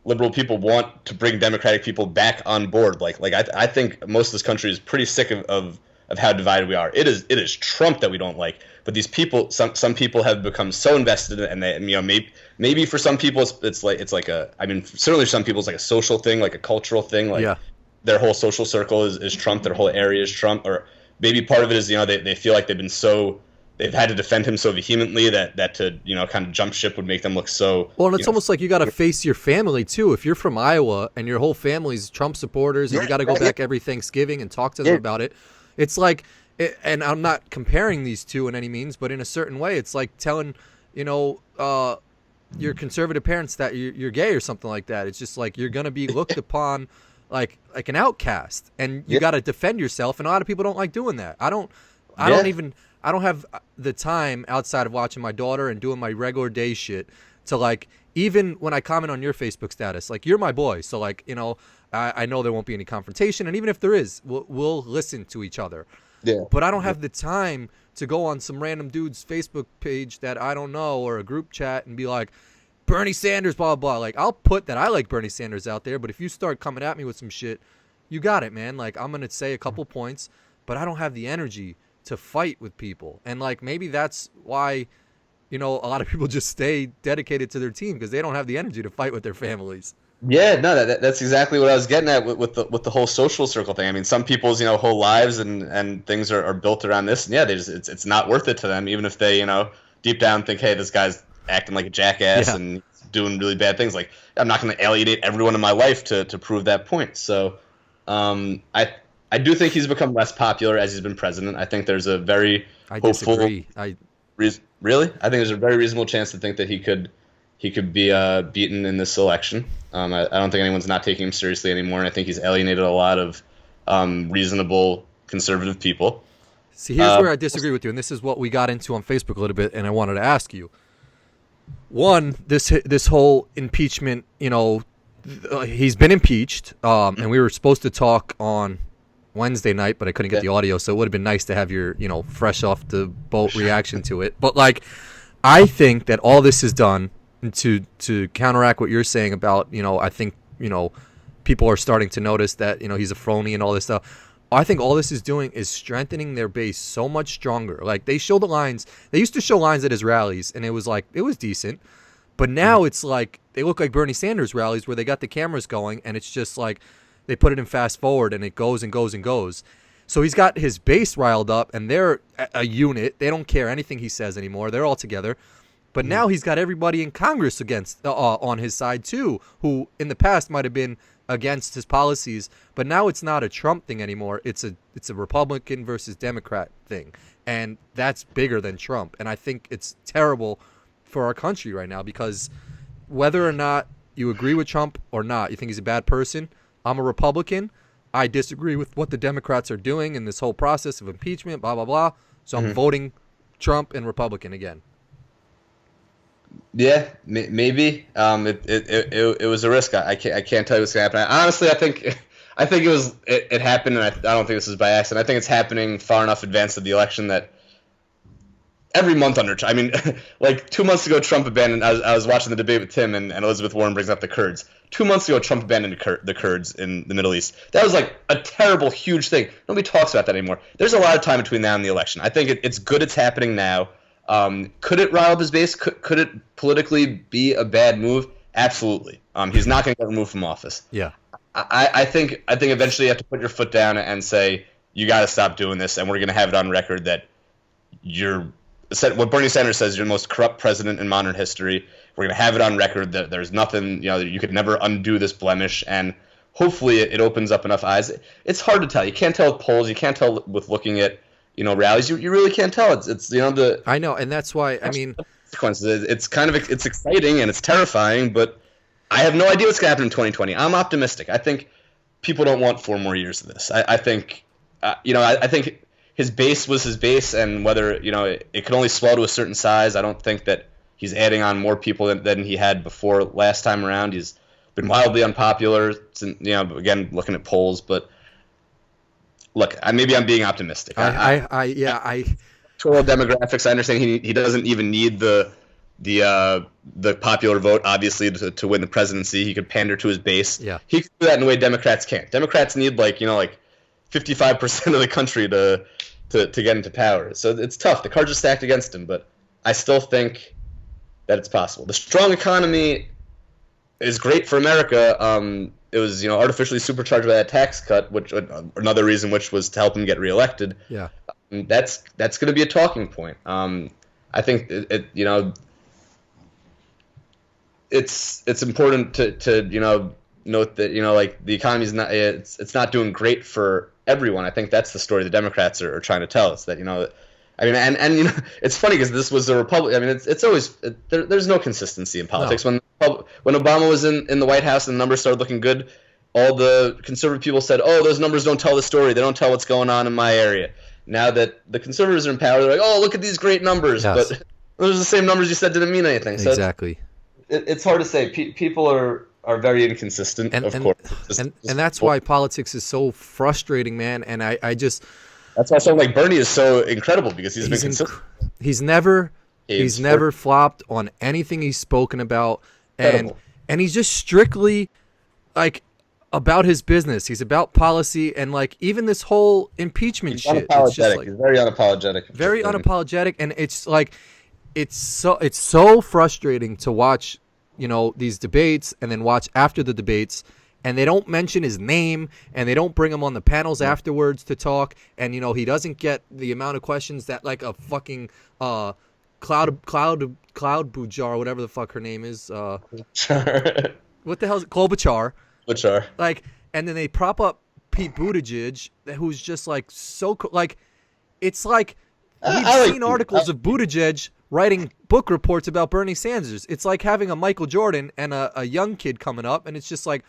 liberal people want to bring Democratic people back on board. I think most of this country is pretty sick of how divided we are. It is Trump that we don't like. But these people, some people have become so invested in it, and they, maybe for some people it's certainly for some people it's a social thing, a cultural thing, their whole social circle is Trump, their whole area is Trump, or maybe part of it is they feel like they've had to defend him so vehemently that to kind of jump ship would make them look so. Well, and it's almost like you got to face your family too. If you're from Iowa and your whole family's Trump supporters, and you got to go back every Thanksgiving and talk to them about it, it's and I'm not comparing these two in any means, but in a certain way, it's like telling your conservative parents that you're gay or something like that. It's just like you're gonna be looked upon like an outcast, and you Yeah. got to defend yourself. And a lot of people don't like doing that. I don't have the time outside of watching my daughter and doing my regular day shit to like, even when I comment on your Facebook status, like you're my boy, so like I know there won't be any confrontation, and even if there is, we'll listen to each other. Yeah. But I don't have the time to go on some random dude's Facebook page that I don't know, or a group chat, and be like, Bernie Sanders, blah, blah, blah. Like, I'll put that I like Bernie Sanders out there, but if you start coming at me with some shit, you got it, man. Like, I'm going to say a couple points, but I don't have the energy to fight with people. And, like, maybe that's why, a lot of people just stay dedicated to their team, because they don't have the energy to fight with their families. Yeah, no, that's exactly what I was getting at with the whole social circle thing. I mean, some people's whole lives and things are built around this, and yeah, it's not worth it to them, even if they deep down think, hey, this guy's acting like a jackass and doing really bad things. Like, I'm not going to alienate everyone in my life to prove that point. So, I do think he's become less popular as he's been president. I think there's a very hopeful. Disagree. Really? I think there's a very reasonable chance to think that he could be beaten in this election. I don't think anyone's not taking him seriously anymore, and I think he's alienated a lot of reasonable conservative people. See, here's where I disagree with you, and this is what we got into on Facebook a little bit, and I wanted to ask you. One, this whole impeachment, he's been impeached, and we were supposed to talk on Wednesday night, but I couldn't get the audio, so it would have been nice to have your, fresh off the boat reaction to it. But, like, I think that all this is done to counteract what you're saying about, I think, people are starting to notice that, he's a phony and all this stuff. I think all this is doing is strengthening their base so much stronger. Like, they show the lines. They used to show lines at his rallies, and it was decent. But now it's like they look like Bernie Sanders rallies where they got the cameras going, and it's just like they put it in fast forward, and it goes and goes and goes. So he's got his base riled up, and they're a unit. They don't care anything he says anymore. They're all together. But now he's got everybody in Congress against on his side too, who in the past might have been against his policies, but now it's not a Trump thing anymore. It's a Republican versus Democrat thing, and that's bigger than Trump. And I think it's terrible for our country right now, because whether or not you agree with Trump or not, you think he's a bad person. I'm a Republican. I disagree with what the Democrats are doing in this whole process of impeachment, blah, blah, blah. So I'm voting Trump and Republican again. Yeah, maybe. It was a risk. I can't tell you what's gonna happen. Honestly, I think it happened, and I don't think this is by accident. I think it's happening far enough advanced of the election that every month I mean, like 2 months ago, Trump abandoned. I was watching the debate with Tim, and Elizabeth Warren brings up the Kurds. 2 months ago, Trump abandoned the Kurds in the Middle East. That was like a terrible, huge thing. Nobody talks about that anymore. There's a lot of time between now and the election. I think it's good it's happening now. Could it rile up his base? Could it politically be a bad move? Absolutely. He's not going to get removed from office. Yeah. I think eventually you have to put your foot down and say, you got to stop doing this, and we're going to have it on record that what Bernie Sanders says, you're the most corrupt president in modern history. We're going to have it on record that there's nothing, you could never undo this blemish, and hopefully it opens up enough eyes. It's hard to tell. You can't tell with polls. You can't tell with looking at rallies. You really can't tell. It's the. I know, and that's why consequences. It's exciting and it's terrifying, but I have no idea what's going to happen in 2020. I'm optimistic. I think people don't want 4 more years of this. I think, I think his base was his base, and whether it could only swell to a certain size. I don't think that he's adding on more people than he had before last time around. He's been wildly unpopular. Again, looking at polls, but. Look, maybe I'm being optimistic. Total demographics. I understand he doesn't even need the popular vote, obviously, to win the presidency. He could pander to his base. Yeah. He could do that in a way Democrats can't. Democrats need like 55% of the country to get into power. So it's tough. The cards are stacked against him, but I still think that it's possible. The strong economy is great for America. It was, artificially supercharged by that tax cut, which another reason which was to help him get reelected. Yeah, that's going to be a talking point. I think it's important to note that like the economy's not it's not doing great for everyone. I think that's the story the Democrats are trying to tell us, that I mean, and you know, it's funny because this was a Republic. I mean, it's always there's no consistency in politics. No. When Obama was in the White House and the numbers started looking good, all the conservative people said, "Oh, those numbers don't tell the story. They don't tell what's going on in my area." Now that the conservatives are in power, they're like, "Oh, look at these great numbers," Yes. but those are the same numbers you said didn't mean anything. So Exactly. it's hard to say. People are very inconsistent, of course. And that's why politics is so frustrating, man. And I just that's why someone like Bernie is so incredible because he's been consistent. He's never flopped on anything he's spoken about, and he's just strictly like about his business. He's about policy, and like even this whole impeachment shit. It's just like, he's very unapologetic. Very unapologetic, and it's like it's so frustrating to watch, you know, these debates and then watch after the debates, and they don't mention his name and they don't bring him on the panels afterwards to talk, and you know he doesn't get the amount of questions that like a fucking Cloud Bujar, whatever the fuck her name is, what the hell is it? Klobuchar. Like, and then they prop up Pete Buttigieg, who's just like so like, it's like we've seen articles of Buttigieg writing book reports about Bernie Sanders. It's like having a Michael Jordan and a young kid coming up, and it's just like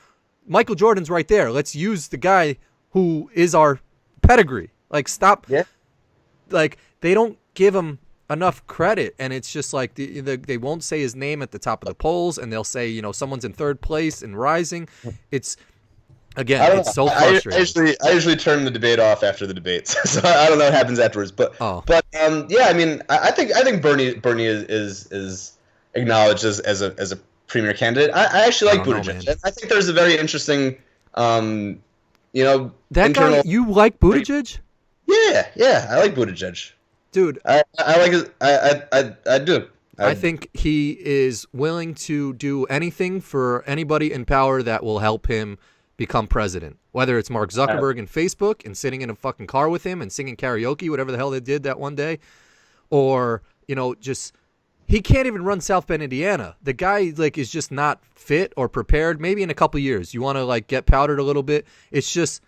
Michael Jordan's right there. Let's use the guy who is our pedigree. Like, stop. Yeah. Like, they don't give him enough credit, and it's just like they won't say his name at the top of the polls, and they'll say, you know, someone's in third place and rising. It's it's so frustrating. I usually turn the debate off after the debates, so I don't know what happens afterwards. But yeah, I mean, I think Bernie is acknowledged as a premier candidate. I actually like Buttigieg. I think there's a very interesting, you know, that guy. You like Buttigieg? Yeah, I like Buttigieg. Dude, I like his, I do. I think he is willing to do anything for anybody in power that will help him become president. Whether it's Mark Zuckerberg and Facebook and sitting in a fucking car with him and singing karaoke, whatever the hell they did that one day, or, you know, just he can't even run South Bend, Indiana. The guy like is just not fit or prepared. Maybe in a couple years you want to like get powdered a little bit. It's just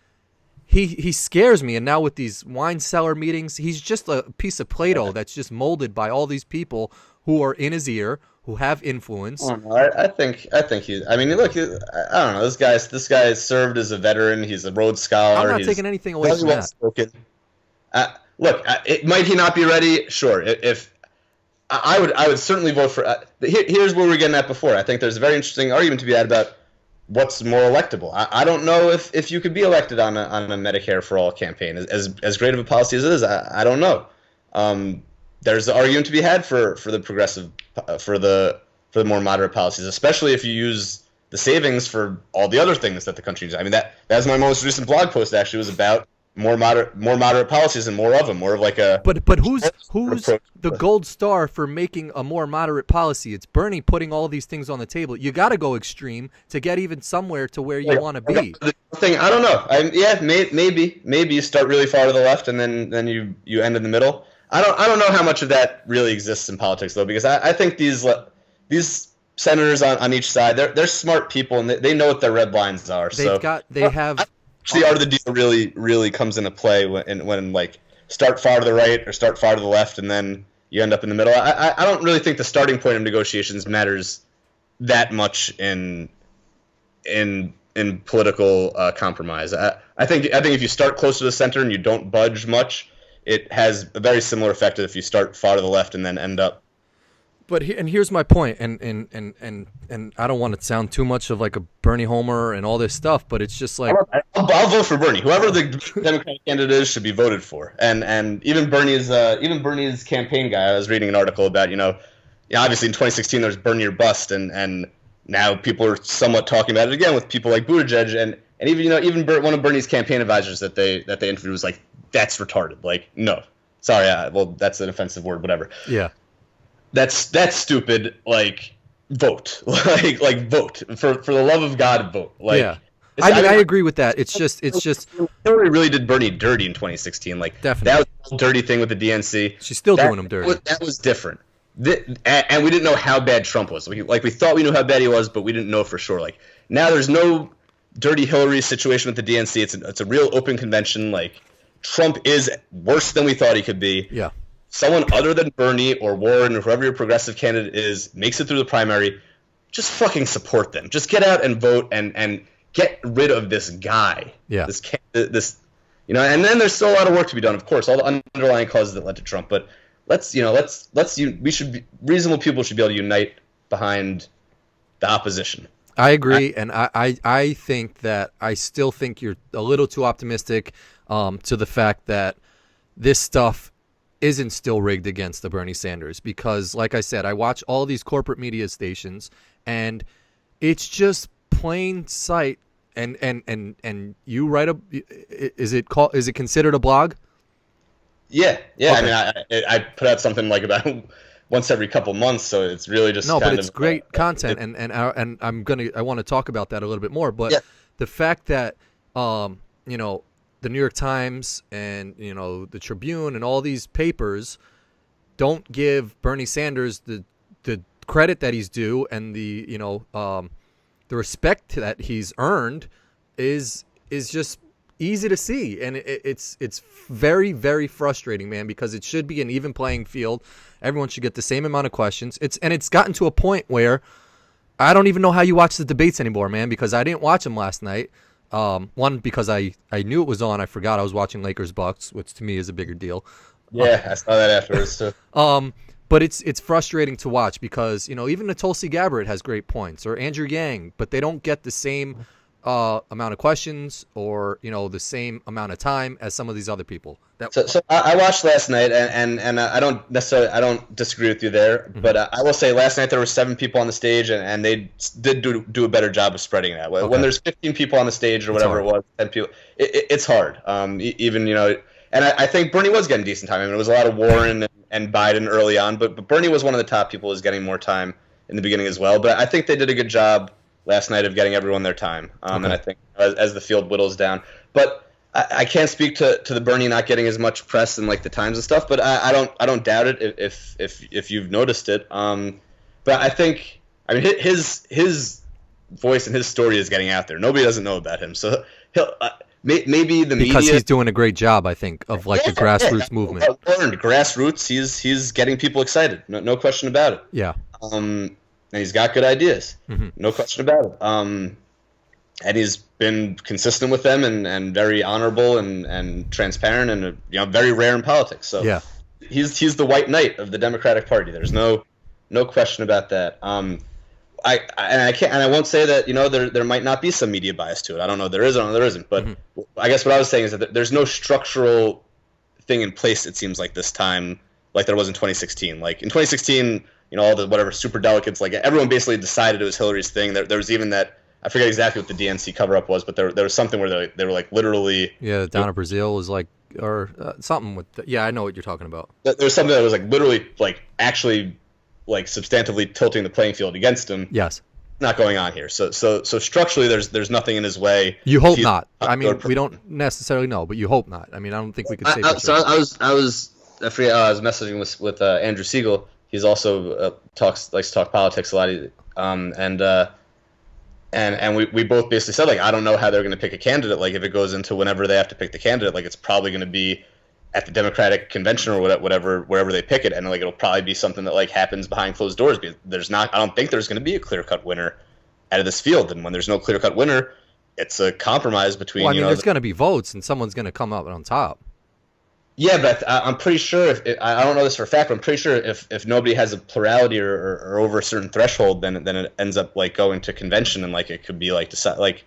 he scares me. And now with these wine cellar meetings, he's just a piece of Play-Doh that's just molded by all these people who are in his ear, who have influence. I don't know. I think he. I mean, look. I don't know. This guy served as a veteran. He's a Rhodes Scholar. I'm not taking anything away from that. Look, might he not be ready? Sure. If I would certainly vote for. Here's where we're getting at before. I think there's a very interesting argument to be had about what's more electable. I don't know if you could be elected on a Medicare for all campaign. As great of a policy as it is, I don't know. There's an argument to be had for the progressive, for the more moderate policies, especially if you use the savings for all the other things that the country needs. I mean, that's my most recent blog post actually was about more moderate policies and more of them, more of like a. But who's the gold star for making a more moderate policy? It's Bernie putting all these things on the table. You got to go extreme to get even somewhere to where you want to be. The thing, I don't know. Maybe you start really far to the left and then you end in the middle. I don't know how much of that really exists in politics though, because I think these senators on each side, they're smart people and they know what their red lines are. They have. The art of the deal really comes into play when like start far to the right or start far to the left and then you end up in the middle. I don't really think the starting point of negotiations matters that much in political compromise. I think if you start close to the center and you don't budge much, it has a very similar effect if you start far to the left and then end up. But here's my point, and I don't want to sound too much of like a Bernie homer and all this stuff, but it's just like I'll vote for Bernie. Whoever the Democratic candidate is should be voted for, and even Bernie's campaign guy. I was reading an article about obviously in 2016 there's Bernie or bust, and now people are somewhat talking about it again with people like Buttigieg, and even one of Bernie's campaign advisors that they interviewed was like, that's retarded. Like, no, sorry, well that's an offensive word, whatever. Yeah. That's stupid. Like, vote. like vote for the love of God, vote. Like, yeah, I agree with that. It's just Hillary really did Bernie dirty in 2016. Like, definitely that was a dirty thing with the DNC. She's still doing him dirty. That was different. And we didn't know how bad Trump was. We thought we knew how bad he was, but we didn't know for sure. Like, now there's no dirty Hillary situation with the DNC. It's a real open convention. Like, Trump is worse than we thought he could be. Yeah. someone other than Bernie or Warren or whoever your progressive candidate is makes it through the primary, just fucking support them. Just get out and vote and get rid of this guy. Yeah. This and then there's still a lot of work to be done, of course, all the underlying causes that led to Trump. But reasonable people should be able to unite behind the opposition. I agree, and I think that I still think you're a little too optimistic to the fact that this stuff isn't still rigged against the Bernie Sanders, because, like I said, I watch all these corporate media stations, and it's just plain sight. And you write is it considered a blog? Yeah. Okay. I mean, I put out something like about once every couple months, so it's really just but it's great content, and I want to talk about that a little bit more. But the fact that the New York Times and the Tribune and all these papers don't give Bernie Sanders the credit that he's due and the respect that he's earned is just easy to see, and it's very, very frustrating, man, because it should be an even playing field. Everyone should get the same amount of questions. It's gotten to a point where I don't even know how you watch the debates anymore, man, because I didn't watch them last night. One, because I knew it was on. I forgot I was watching Lakers Bucks, which to me is a bigger deal. Yeah, I saw that afterwards too. But it's frustrating to watch because even the Tulsi Gabbard has great points, or Andrew Yang, but they don't get the same amount of questions or the same amount of time as some of these other people. So I watched last night, and I don't disagree with you there, but I will say last night there were 7 people on the stage, and they did do a better job of spreading that. Okay. When there's 15 people on the stage or whatever it was, 10 people, it's hard. And I think Bernie was getting decent time. I mean, it was a lot of Warren and Biden early on, but Bernie was one of the top people who was getting more time in the beginning as well. But I think they did a good job last night of getting everyone their time. And I think as the field whittles down. But I can't speak to the Bernie not getting as much press and like the Times and stuff, but I don't doubt it if you've noticed it. But I think his voice and his story is getting out there. Nobody doesn't know about him, so he'll. Maybe the media, because he's doing a great job, I think, of the grassroots movement. Grassroots, he's getting people excited, no question about it. Yeah. And he's got good ideas, no question about it. And he's been consistent with them and very honorable and transparent and very rare in politics. So yeah, he's the white knight of the Democratic Party. There's no question about that. I won't say that there might not be some media bias to it. I don't know, there is or there isn't, but I guess what I was saying is that there's no structural thing in place, it seems like, this time, like there was in 2016. Like in 2016, all the whatever super delegates, like everyone basically decided it was Hillary's thing. There was even that, I forget exactly what the DNC cover up was, but there was something where they were like literally down in Brazil was like, or something with I know what you're talking about. There was something that was like literally like actually like substantively tilting the playing field against him. Yes. Not going on here. So structurally there's nothing in his way. You hope not. I mean, we don't necessarily know, but you hope not. I mean, I don't think we could say for sure. I forget, I was messaging with Andrew Siegel. He's also likes to talk politics a lot. And we both basically said, like, I don't know how they're going to pick a candidate. Like, if it goes into whenever they have to pick the candidate, like, it's probably going to be at the Democratic convention or whatever, wherever they pick it, and like it'll probably be something that like happens behind closed doors. Because I don't think there's going to be a clear-cut winner out of this field, and when there's no clear-cut winner, it's a compromise between. Well, I mean, there's going to be votes, and someone's going to come up on top. Yeah, but I'm pretty sure I don't know this for a fact, but I'm pretty sure if nobody has a plurality or over a certain threshold, then it ends up like going to convention, and like it could be like decide like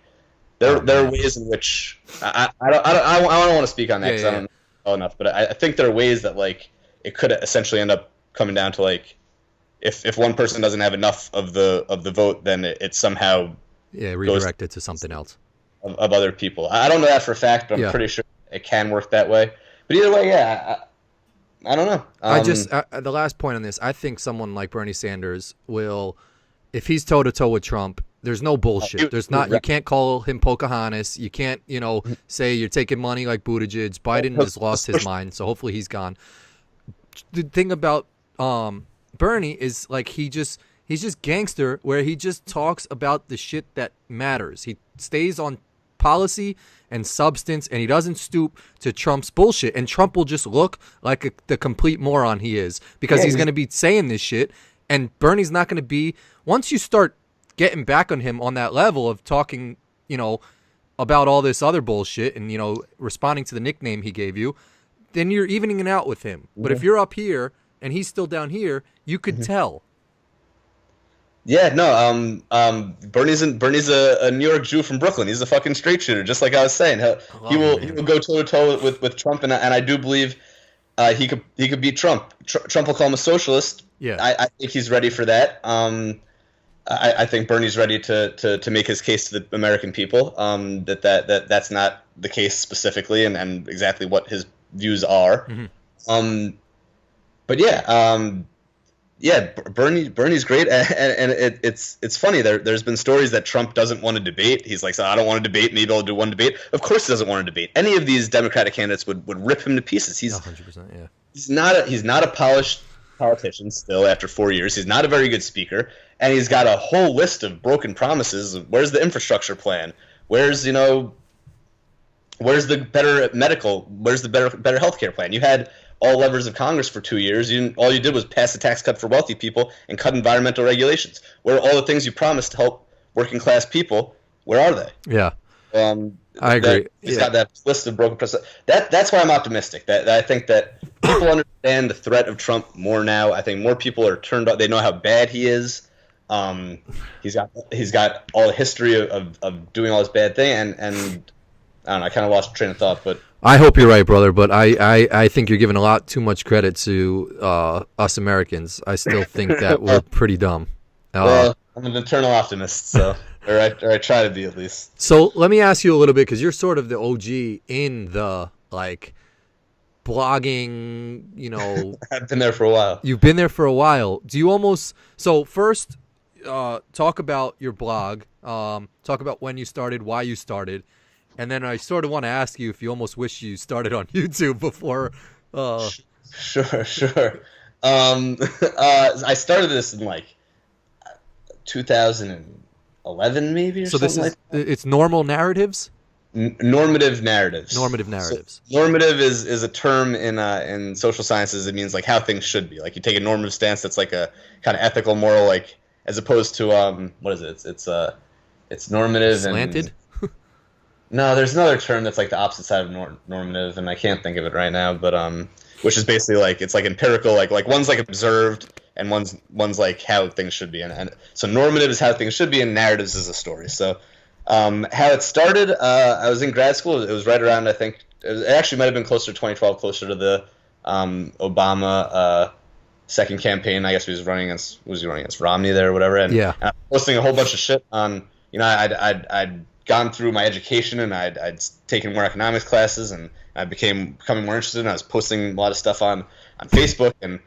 there are ways in which I don't want to speak on that because I don't know well enough, but I think there are ways that like it could essentially end up coming down to like if one person doesn't have enough of the vote, then it somehow redirected to something else of other people. I don't know that for a fact, but I'm pretty sure it can work that way. But either way, I don't know. The last point on this, I think someone like Bernie Sanders will, if he's toe to toe with Trump, there's no bullshit. There's not. You can't call him Pocahontas. You can't, say you're taking money like Buttigieg. Biden has lost his mind, so hopefully he's gone. The thing about Bernie is like he's just gangster, where he just talks about the shit that matters. He stays on policy and substance, and he doesn't stoop to Trump's bullshit. And Trump will just look like the complete moron he is, because he's going to be saying this shit, and Bernie's not going to be. Once you start getting back on him on that level of talking, about all this other bullshit and, responding to the nickname he gave you, then you're evening it out with him. But if you're up here and he's still down here, you could tell. Yeah, no. Bernie's a New York Jew from Brooklyn. He's a fucking straight shooter, just like I was saying. He will go toe to toe with Trump, and I do believe he could beat Trump. Trump will call him a socialist. Yeah, I think he's ready for that. I think Bernie's ready to make his case to the American people. That's not the case specifically, and exactly what his views are. But yeah. Yeah, Bernie's great, and it's funny. There's been stories that Trump doesn't want to debate. He's like, so I don't want to debate. Maybe I'll do one debate. Of course, he doesn't want to debate. Any of these Democratic candidates would rip him to pieces. He's 100%. Yeah. He's not a polished politician still after 4 years. He's not a very good speaker, and he's got a whole list of broken promises. Where's the infrastructure plan? Where's the better medical? Where's the better healthcare plan? You had all levers of Congress for 2 years. All you did was pass a tax cut for wealthy people and cut environmental regulations. Where are all the things you promised to help working class people? Where are they? Yeah, I agree. He's got that list of broken precedents. That's why I'm optimistic. That I think that people understand the threat of Trump more now. I think more people are turned on. They know how bad he is. He's got all the history of doing all this bad thing, and I don't know. I kind of lost train of thought, but. I hope you're right, brother, but I think you're giving a lot too much credit to us Americans. I still think that we're pretty dumb. Well, I'm an eternal optimist, so or I try to be at least. So let me ask you a little bit, because you're sort of the OG in the blogging. I've been there for a while. You've been there for a while. Do you almost so first talk about your blog? Talk about when you started, why you started. And then I sort of want to ask you if you almost wish you started on YouTube before. Sure. I started this in 2011, maybe. Or so this is it's normal narratives. Normative narratives. Normative narratives. So normative is a term in social sciences. It means how things should be. You take a normative stance that's a kind of ethical, moral, as opposed to what is it? It's normative. Slanted. No, there's another term that's the opposite side of normative, and I can't think of it right now. But which is basically it's empirical, one's observed, and one's how things should be, and so normative is how things should be, and narratives is a story. So how it started, I was in grad school. It was right around, I think it actually might have been closer to 2012, closer to the Obama second campaign. I guess he was running against Romney there or whatever, and yeah, I was posting a whole bunch of shit on. I'd gone through my education, and I'd taken more economics classes, and I becoming more interested, and I was posting a lot of stuff on Facebook, and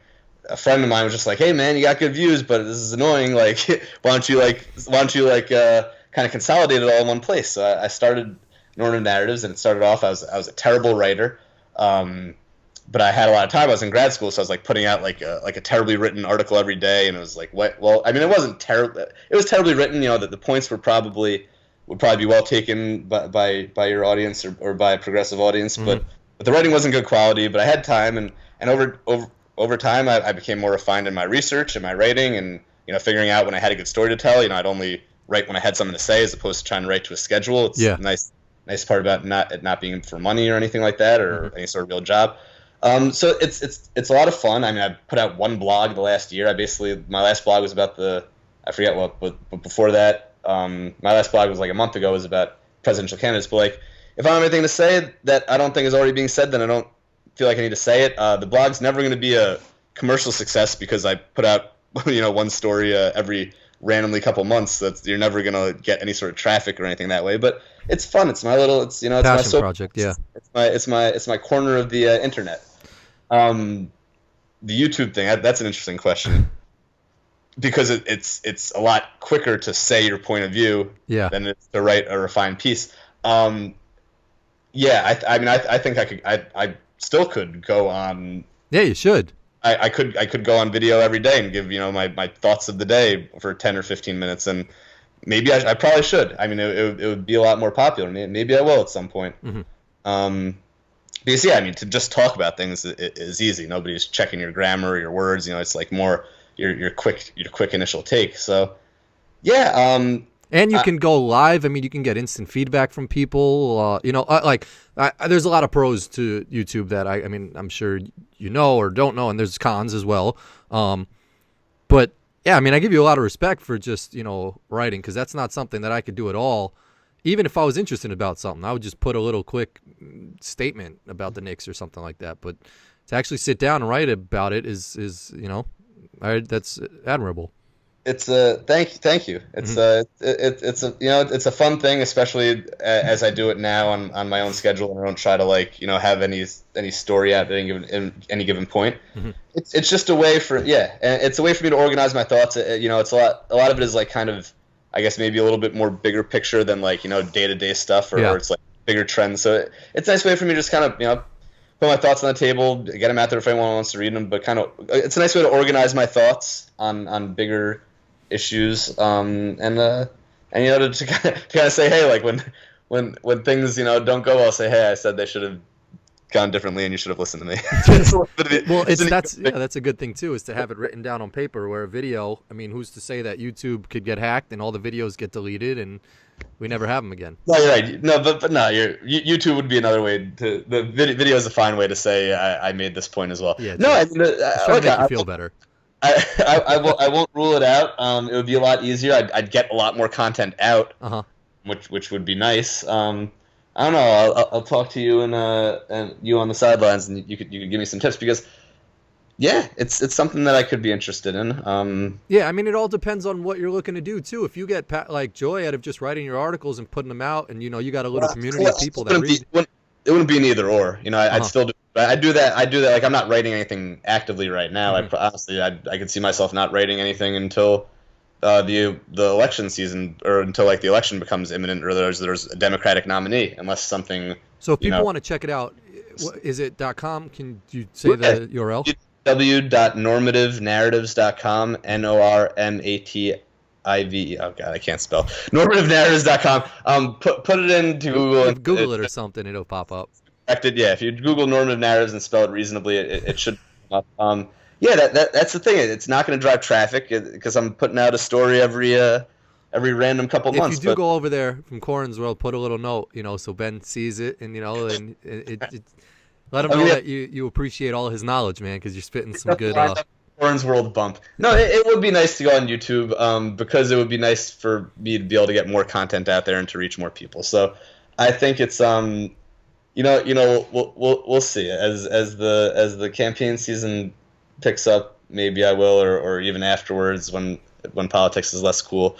a friend of mine was just like, hey man, you got good views, but this is annoying, why don't you kind of consolidate it all in one place? So I started Normative Narratives, and it started off, I was a terrible writer, but I had a lot of time. I was in grad school, so I was putting out a terribly written article every day, and it was what? Well, I mean, it wasn't terrible. It was terribly written, that the points would probably be well taken by your audience or by a progressive audience, but the writing wasn't good quality. But I had time, and over time, I became more refined in my research and my writing, and figuring out when I had a good story to tell. I'd only write when I had something to say, as opposed to trying to write to a schedule. It's a nice part about not being for money or anything like that, or any sort of real job. So it's a lot of fun. I mean, I put out one blog the last year. My last blog was about I forget what, but before that. My last blog was a month ago, was about presidential candidates. But if I have anything to say that I don't think is already being said, then I don't feel like I need to say it. The blog's never going to be a commercial success, because I put out one story every randomly couple months. You're never going to get any sort of traffic or anything that way. But it's fun. It's my little it's passion my project. Yeah. It's my corner of the internet. The YouTube thing, that's an interesting question. Because it's a lot quicker to say your point of view than it's to write a refined piece. I mean, I think I still could go on. Yeah, you should. I could go on video every day and give my thoughts of the day for 10 or 15 minutes, and maybe I probably should. I mean, it would be a lot more popular. Maybe I will at some point. Because yeah, I mean, to just talk about things is easy. Nobody's checking your grammar or your words. You know, it's like more your quick initial take. So yeah, and you can go live. I mean, you can get instant feedback from people. There's a lot of pros to YouTube that I mean, I'm sure you know or don't know, and there's cons as well. But yeah, I mean, I give you a lot of respect for just, writing, because that's not something that I could do at all. Even if I was interested about something, I would just put a little quick statement about the Knicks or something like that. But to actually sit down and write about it is that's admirable. It's thank you. It's it's a fun thing, especially as I do it now on my own schedule, and I don't try to have any story at any given point. It's just a way and it's a way for me to organize my thoughts. It's a lot of it is like kind of, I guess, maybe a little bit more bigger picture than day-to-day stuff, or it's like bigger trends. So it's a nice way for me to just kind of put my thoughts on the table, get them out there if anyone wants to read them. But kind of, it's a nice way to organize my thoughts on bigger issues, and to kind of say, hey, like when things don't go well, say, hey, I said they should have gone differently, and you should have listened to me. That's a good thing too, is to have it written down on paper. Where a video, I mean, who's to say that YouTube could get hacked and all the videos get deleted and we never have them again? No, you're right. No, but no, YouTube would be another way to. The video is a fine way to say I made this point as well. Yeah, no, it's trying to make you feel better. I won't rule it out. It would be a lot easier. I'd get a lot more content out, which would be nice. I don't know. I'll talk to you and you on the sidelines, and you could give me some tips, because it's something that I could be interested in. Yeah, I mean, it all depends on what you're looking to do too. If you get joy out of just writing your articles and putting them out, and you got a little community of people that read. It wouldn't be an either or. I'd still do. I do that. Like, I'm not writing anything actively right now. Honestly, I could see myself not writing anything until the election season, or until the election becomes imminent, or there's a Democratic nominee, unless something. So if people want to check it out, is it .com? Can you say the URL? www.normativenarratives.com. NORMATIVE. Oh God, I can't spell. Normativenarratives.com. Put it into Google. Google it or something, it'll pop up. Yeah, if you Google normative narratives and spell it reasonably, it should come up. That's the thing. It's not going to drive traffic, because I'm putting out a story every random couple months. If you do go over there from Corin's World, put a little note, so Ben sees it, and and let him know that you appreciate all his knowledge, man, because you're spitting some good. Corin's World bump. No, it would be nice to go on YouTube, because it would be nice for me to be able to get more content out there and to reach more people. So I think it's we'll see as the campaign season picks up. Maybe I will, or even afterwards when politics is less cool.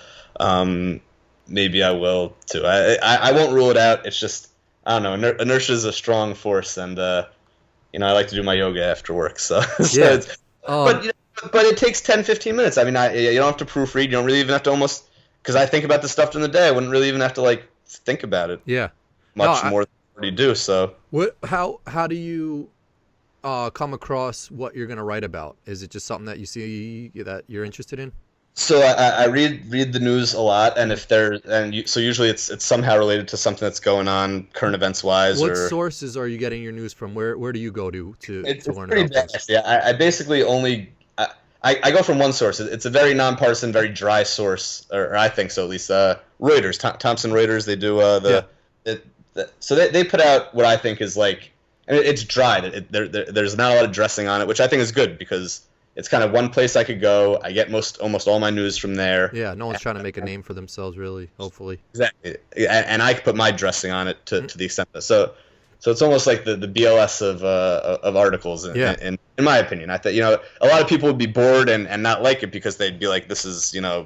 Maybe I will too. I won't rule it out. It's just, I don't know. Inertia is a strong force, and I like to do my yoga after work. So yeah. But it takes 10-15 minutes. I mean, you don't have to proofread. You don't really even have to because I think about this stuff during the day. I wouldn't really even have to think about it. Yeah. Much more than I already do. So how do you come across what you're going to write about? Is it just something that you see that you're interested in? So I read the news a lot, and so usually it's somehow related to something that's going on current events wise. What sources are you getting your news from? Where do you go to learn about this? Yeah, I basically only I go from one source. It's a very nonpartisan, very dry source, or I think so at least. Reuters, Thomson Reuters. They do so they put out what I think is it's dry. There's not a lot of dressing on it, which I think is good, because it's kind of one place I could go. I get almost all my news from there. Yeah, no one's trying to make a name for themselves, really, hopefully. Exactly. And I can put my dressing on it to the extent that. So it's almost like the BLS of articles, in my opinion. I thought, a lot of people would be bored and not like it, because they'd be like, this is a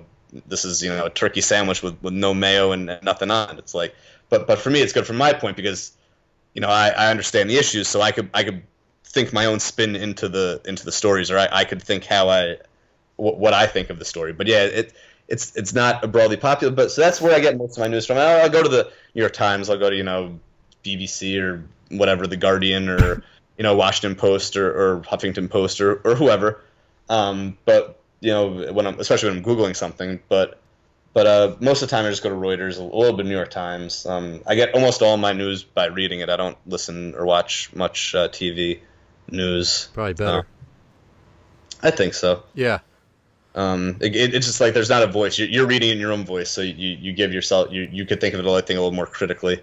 turkey sandwich with no mayo and nothing on it. It's like, but for me, it's good from my point, because, I understand the issues, so I could think my own spin into the stories, or I could think what I think of the story. But yeah, it's not a broadly popular, but so that's where I get most of my news from. I'll go to the New York Times, I'll go to BBC or whatever, The Guardian, or Washington Post or Huffington Post or whoever. But especially when I'm Googling something. But But most of the time, I just go to Reuters, a little bit of New York Times. I get almost all my news by reading it. I don't listen or watch much TV news. Probably better. I think so. Yeah. It's just like there's not a voice. You're reading in your own voice, so you give yourself you could think of it, I think, a little more critically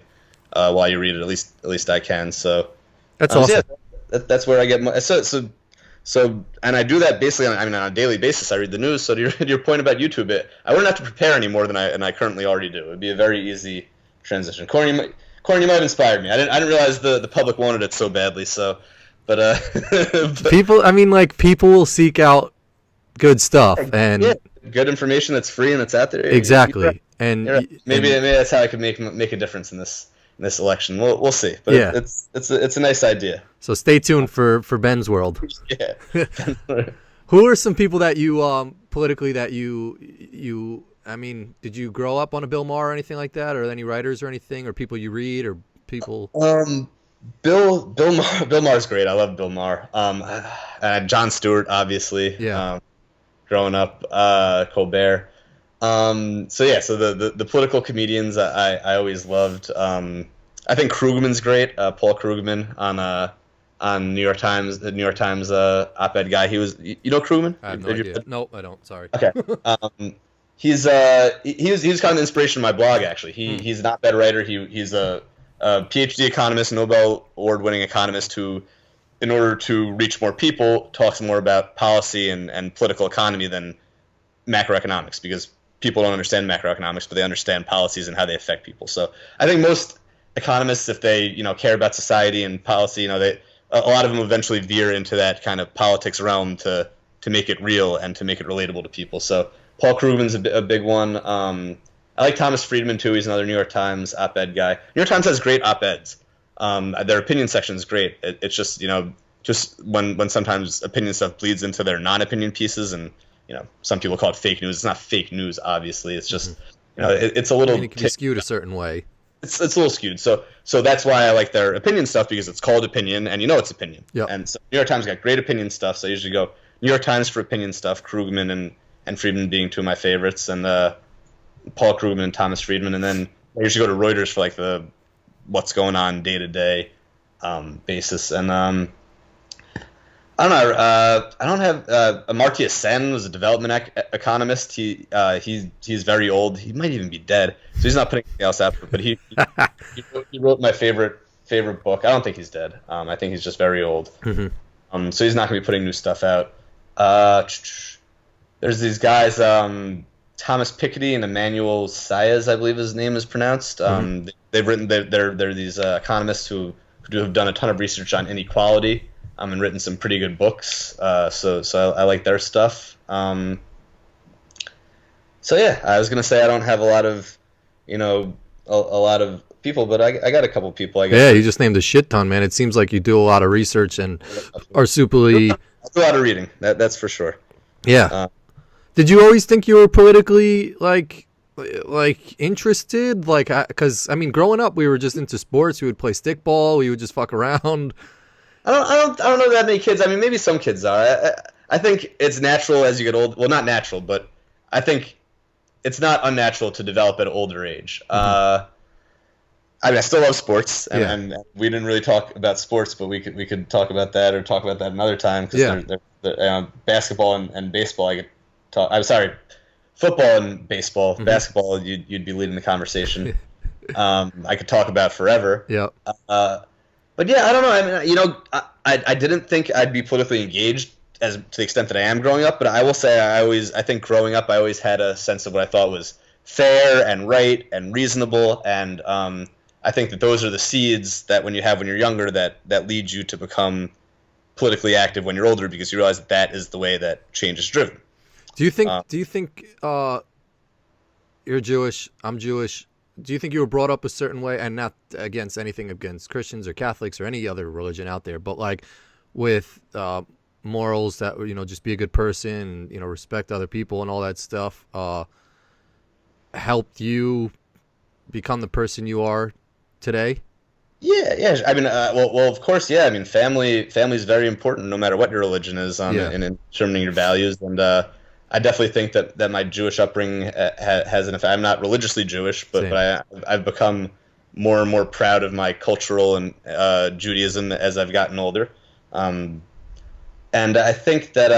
while you read it. At least I can. So that's awesome. Yeah, that's where I get my so and I do that basically on a daily basis. I read the news. So to your point about YouTube, I wouldn't have to prepare any more than I currently already do. It'd be a very easy transition. Corin, you might have inspired me. I didn't realize the public wanted it so badly. So, but people will seek out good stuff and good information that's free and that's out there. Exactly. Maybe that's how I could make a difference in this election. We'll see. But yeah, it's a nice idea. So stay tuned for Ben's World. Yeah. Who are some people that you politically that you I mean, did you grow up on a Bill Maher or anything like that, or any writers or anything, or people you read, or people? Bill Maher's great. I love Bill Maher. Jon Stewart, obviously. Yeah. Growing up, Colbert. So the political comedians I always loved. I think Krugman's great. Paul Krugman on New York Times, the New York Times op-ed guy. He was, you know Krugman? I have no idea. Nope, I don't. Sorry. Okay. He was kind of the inspiration of my blog, actually. He's an op-ed writer. He's a PhD economist, Nobel Award-winning economist who, in order to reach more people, talks more about policy and political economy than macroeconomics, because people don't understand macroeconomics, but they understand policies and how they affect people. So I think most economists, if they care about society and policy, a lot of them eventually veer into that kind of politics realm to make it real and to make it relatable to people. So Paul Krugman's a big one. I like Thomas Friedman too. He's another New York Times op-ed guy. New York Times has great op-eds. Their opinion section is great. It's just just when sometimes opinion stuff bleeds into their non-opinion pieces, and some people call it fake news. It's not fake news, obviously. It's just it's a little. It can be skewed a certain way. It's a little skewed. So that's why I like their opinion stuff, because it's called opinion, and it's opinion. Yep. And so New York Times got great opinion stuff. So I usually go New York Times for opinion stuff. Krugman and Friedman being two of my favorites, and Paul Krugman and Thomas Friedman, and then I usually go to Reuters for like the what's going on day to day basis. And I don't know. I don't have Amartya Sen was a development economist. He's very old. He might even be dead, so he's not putting anything else out. But he wrote my favorite book. I don't think he's dead. I think he's just very old. Mm-hmm. So he's not going to be putting new stuff out. There's these guys, Thomas Piketty and Emmanuel Saez, I believe his name is pronounced. Mm-hmm. They've written. They're these economists who have done a ton of research on inequality. And written some pretty good books. So I like their stuff. So yeah, I was gonna say I don't have a lot of, a lot of people, but I got a couple people. I guess. Yeah, you just named a shit ton, man. It seems like you do a lot of research and are superly. I do a lot of reading. That's for sure. Yeah. Did you always think you were politically like interested? Because growing up, we were just into sports. We would play stickball. We would just fuck around. I don't know that many kids. Maybe some kids are. I think it's natural as you get old. Well, not natural, but I think it's not unnatural to develop at an older age. Mm-hmm. I still love sports, and we didn't really talk about sports, but we could talk about that or talk about that another time. Because basketball and baseball, I could talk. I'm sorry, football and baseball. Mm-hmm. Basketball, you'd be leading the conversation. I could talk about forever. Yeah. But yeah, I don't know. I didn't think I'd be politically engaged to the extent that I am growing up. But I will say I think growing up I always had a sense of what I thought was fair and right and reasonable. And I think that those are the seeds that when you're younger that lead you to become politically active when you're older, because you realize that is the way that change is driven. Do you think you're Jewish? I'm Jewish. Do you think you were brought up a certain way, and not against anything against Christians or Catholics or any other religion out there, but like with morals that, just be a good person, respect other people and all that stuff, helped you become the person you are today? Yeah. Well, of course, yeah. Family is very important, no matter what your religion is, in determining your values. And I definitely think that my Jewish upbringing has an effect. I'm not religiously Jewish, but Same. I've become more and more proud of my cultural and Judaism as I've gotten older. Um, and I think that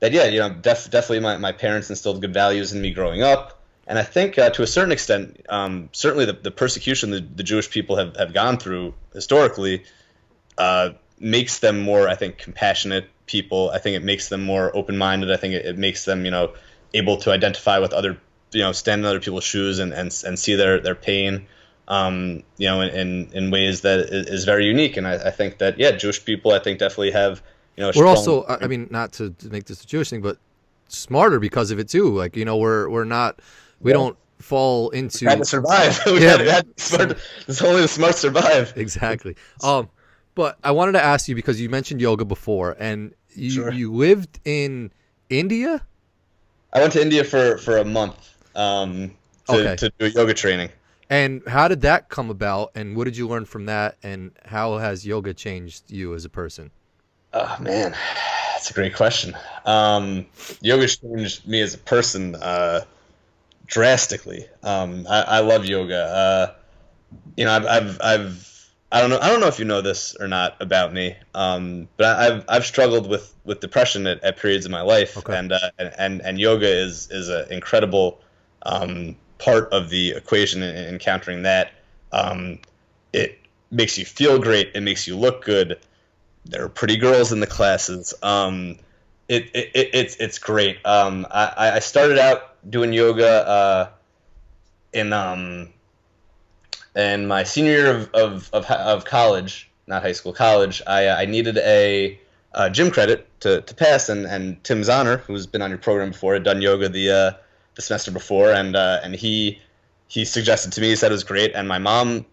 yeah, definitely my parents instilled good values in me growing up. And I think to a certain extent, certainly the persecution the Jewish people have gone through historically makes them more, I think, compassionate people. I think it makes them more open-minded. I think it makes them, able to identify with other, stand in other people's shoes and see their pain, in ways that is very unique. And I think that, yeah, Jewish people, I think, definitely have, a We're strong. also, I mean, not to make this a Jewish thing, but smarter because of it too. Like, we're not, we Yeah. don't fall into. We had to survive. It's only the smart survive. Exactly. But I wanted to ask you because you mentioned yoga before, and Sure. you lived in India. I went to India for a month Okay. to do yoga training. And how did that come about? And what did you learn from that? And how has yoga changed you as a person? Oh man, that's a great question. Yoga changed me as a person drastically. I love yoga. I don't know if you know this or not about me, but I've struggled with depression at periods of my life, Okay. and yoga is an incredible part of the equation in countering that. It makes you feel great. It makes you look good. There are pretty girls in the classes. It's great. I started out doing yoga in my senior year of college, not high school, college. I needed a gym credit to pass, and Tim Zahner, who's been on your program before, had done yoga the semester before, and he suggested to me, he said it was great. And my mom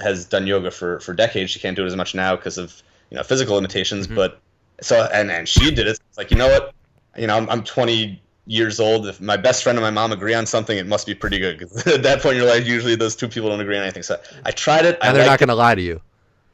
has done yoga for decades. She can't do it as much now because of physical limitations, but so and she did it. It's like, you know what, I'm 20 years old. If my best friend and my mom agree on something, it must be pretty good, because at that point in your life, usually those two people don't agree on anything. So I tried it. And they're not going to lie to you.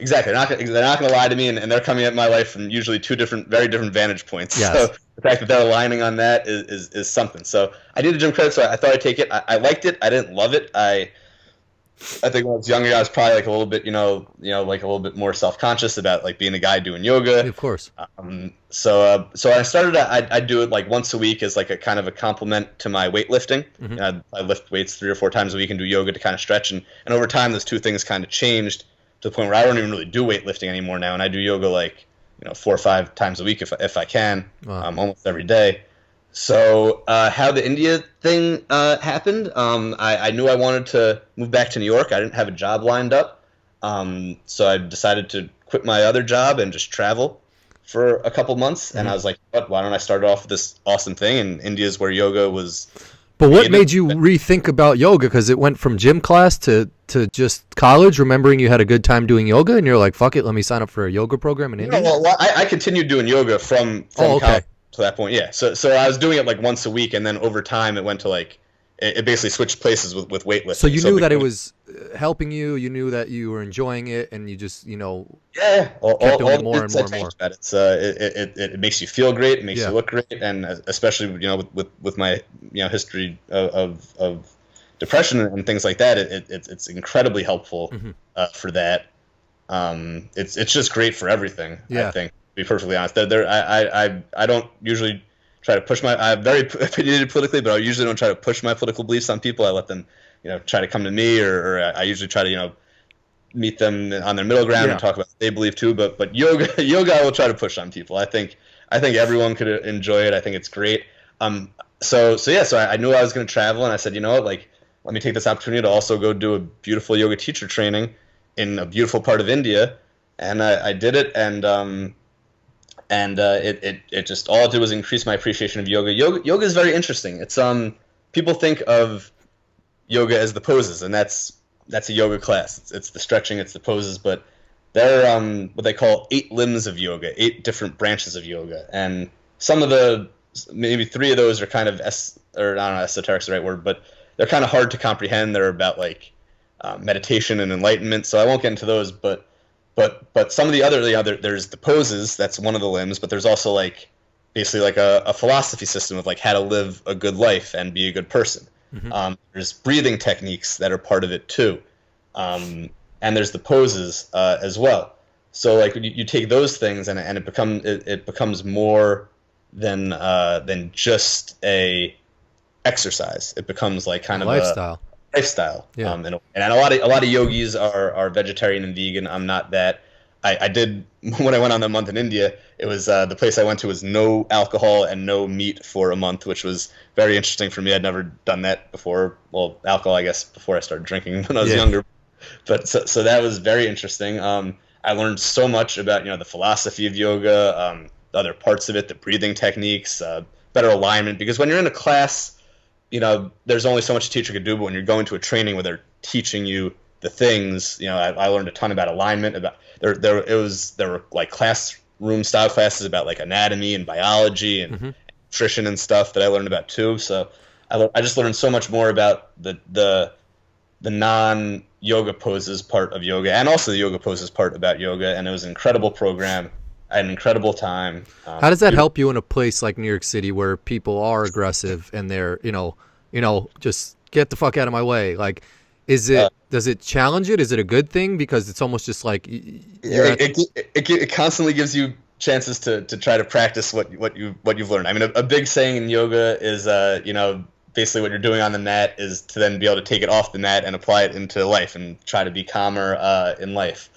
Exactly. They're not going to lie to me, and they're coming at my life from usually two very different vantage points. Yes. So the fact that they're aligning on that is something. So I did a gym credit, so I thought I'd take it. I liked it. I didn't love it. I think when I was younger, I was probably like a little bit, like a little bit more self-conscious about like being a guy doing yoga. Of course. So I started. I'd do it like once a week as like a kind of a complement to my weightlifting. I lift weights 3 or 4 times a week and do yoga to kind of stretch. And over time, those two things kind of changed to the point where I don't even really do weightlifting anymore now, and I do yoga like 4 or 5 times a week if I can, Wow. almost every day. So how the India thing happened, I knew I wanted to move back to New York. I didn't have a job lined up, so I decided to quit my other job and just travel for a couple months. And I was like, why don't I start off with this awesome thing? And India is where yoga was. But what made you rethink about yoga? Because it went from gym class to just college, remembering you had a good time doing yoga, and you're like, fuck it, let me sign up for a yoga program in India? Well, I continued doing yoga from college to that point, yeah. So I was doing it like once a week, and then over time it went to like, it basically switched places with weightlifting. So you knew that it was helping you, you knew that you were enjoying it, and you just, kept doing it more and more and more. It makes you feel great, it makes you look great, and especially with my history of depression and things like that, it's incredibly helpful for that. It's just great for everything. I think, to be perfectly honest. I don't usually try to push I'm very opinionated politically, but I usually don't try to push my political beliefs on people. I let them try to come to me, or I usually try to meet them on their middle ground and talk about what they believe too. But yoga I will try to push on people. I think everyone could enjoy it. I think it's great. So I knew I was going to travel, and I said, like, let me take this opportunity to also go do a beautiful yoga teacher training in a beautiful part of India. And I did it, and it just, all it did was increase my appreciation of yoga. Yoga is very interesting. It's people think of yoga as the poses, and that's a yoga class. It's the stretching, it's the poses, but there are what they call 8 limbs of yoga, 8 different branches of yoga, and some of maybe 3 of those are kind of or I don't know, esoteric's the right word, but they're kind of hard to comprehend. They're about like meditation and enlightenment, so I won't get into those. But some of the other, there's the poses. That's one of the limbs, but there's also like basically like a philosophy system of like how to live a good life and be a good person. Hmm. There's breathing techniques that are part of it too, and there's the poses as well. So like you take those things and it becomes more than just a exercise. It becomes like A kind of a lifestyle. lifestyle. Yeah. And a lot of yogis are vegetarian and vegan. I'm not that. I did when I went on the month in India. It was the place I went to was no alcohol and no meat for a month, which was very interesting for me. I'd never done that before. Well, alcohol, I guess, before I started drinking when I was younger. But so that was very interesting. I learned so much about the philosophy of yoga, the other parts of it, the breathing techniques, better alignment. Because when you're in a class, there's only so much a teacher could do. But when you're going to a training where they're teaching you the things, I learned a ton about alignment. About there were like classroom style classes about like anatomy and biology and nutrition and stuff that I learned about too. So I just learned so much more about the non yoga poses part of yoga and also the yoga poses part about yoga, and it was an incredible program. I had an incredible time. How does that help you in a place like New York City where people are aggressive and they're just get the fuck out of my way? Like, does it challenge it? Is it a good thing? Because it's almost just like it constantly gives you chances to try to practice what you've learned. I mean, a big saying in yoga is basically what you're doing on the mat is to then be able to take it off the mat and apply it into life and try to be calmer in life.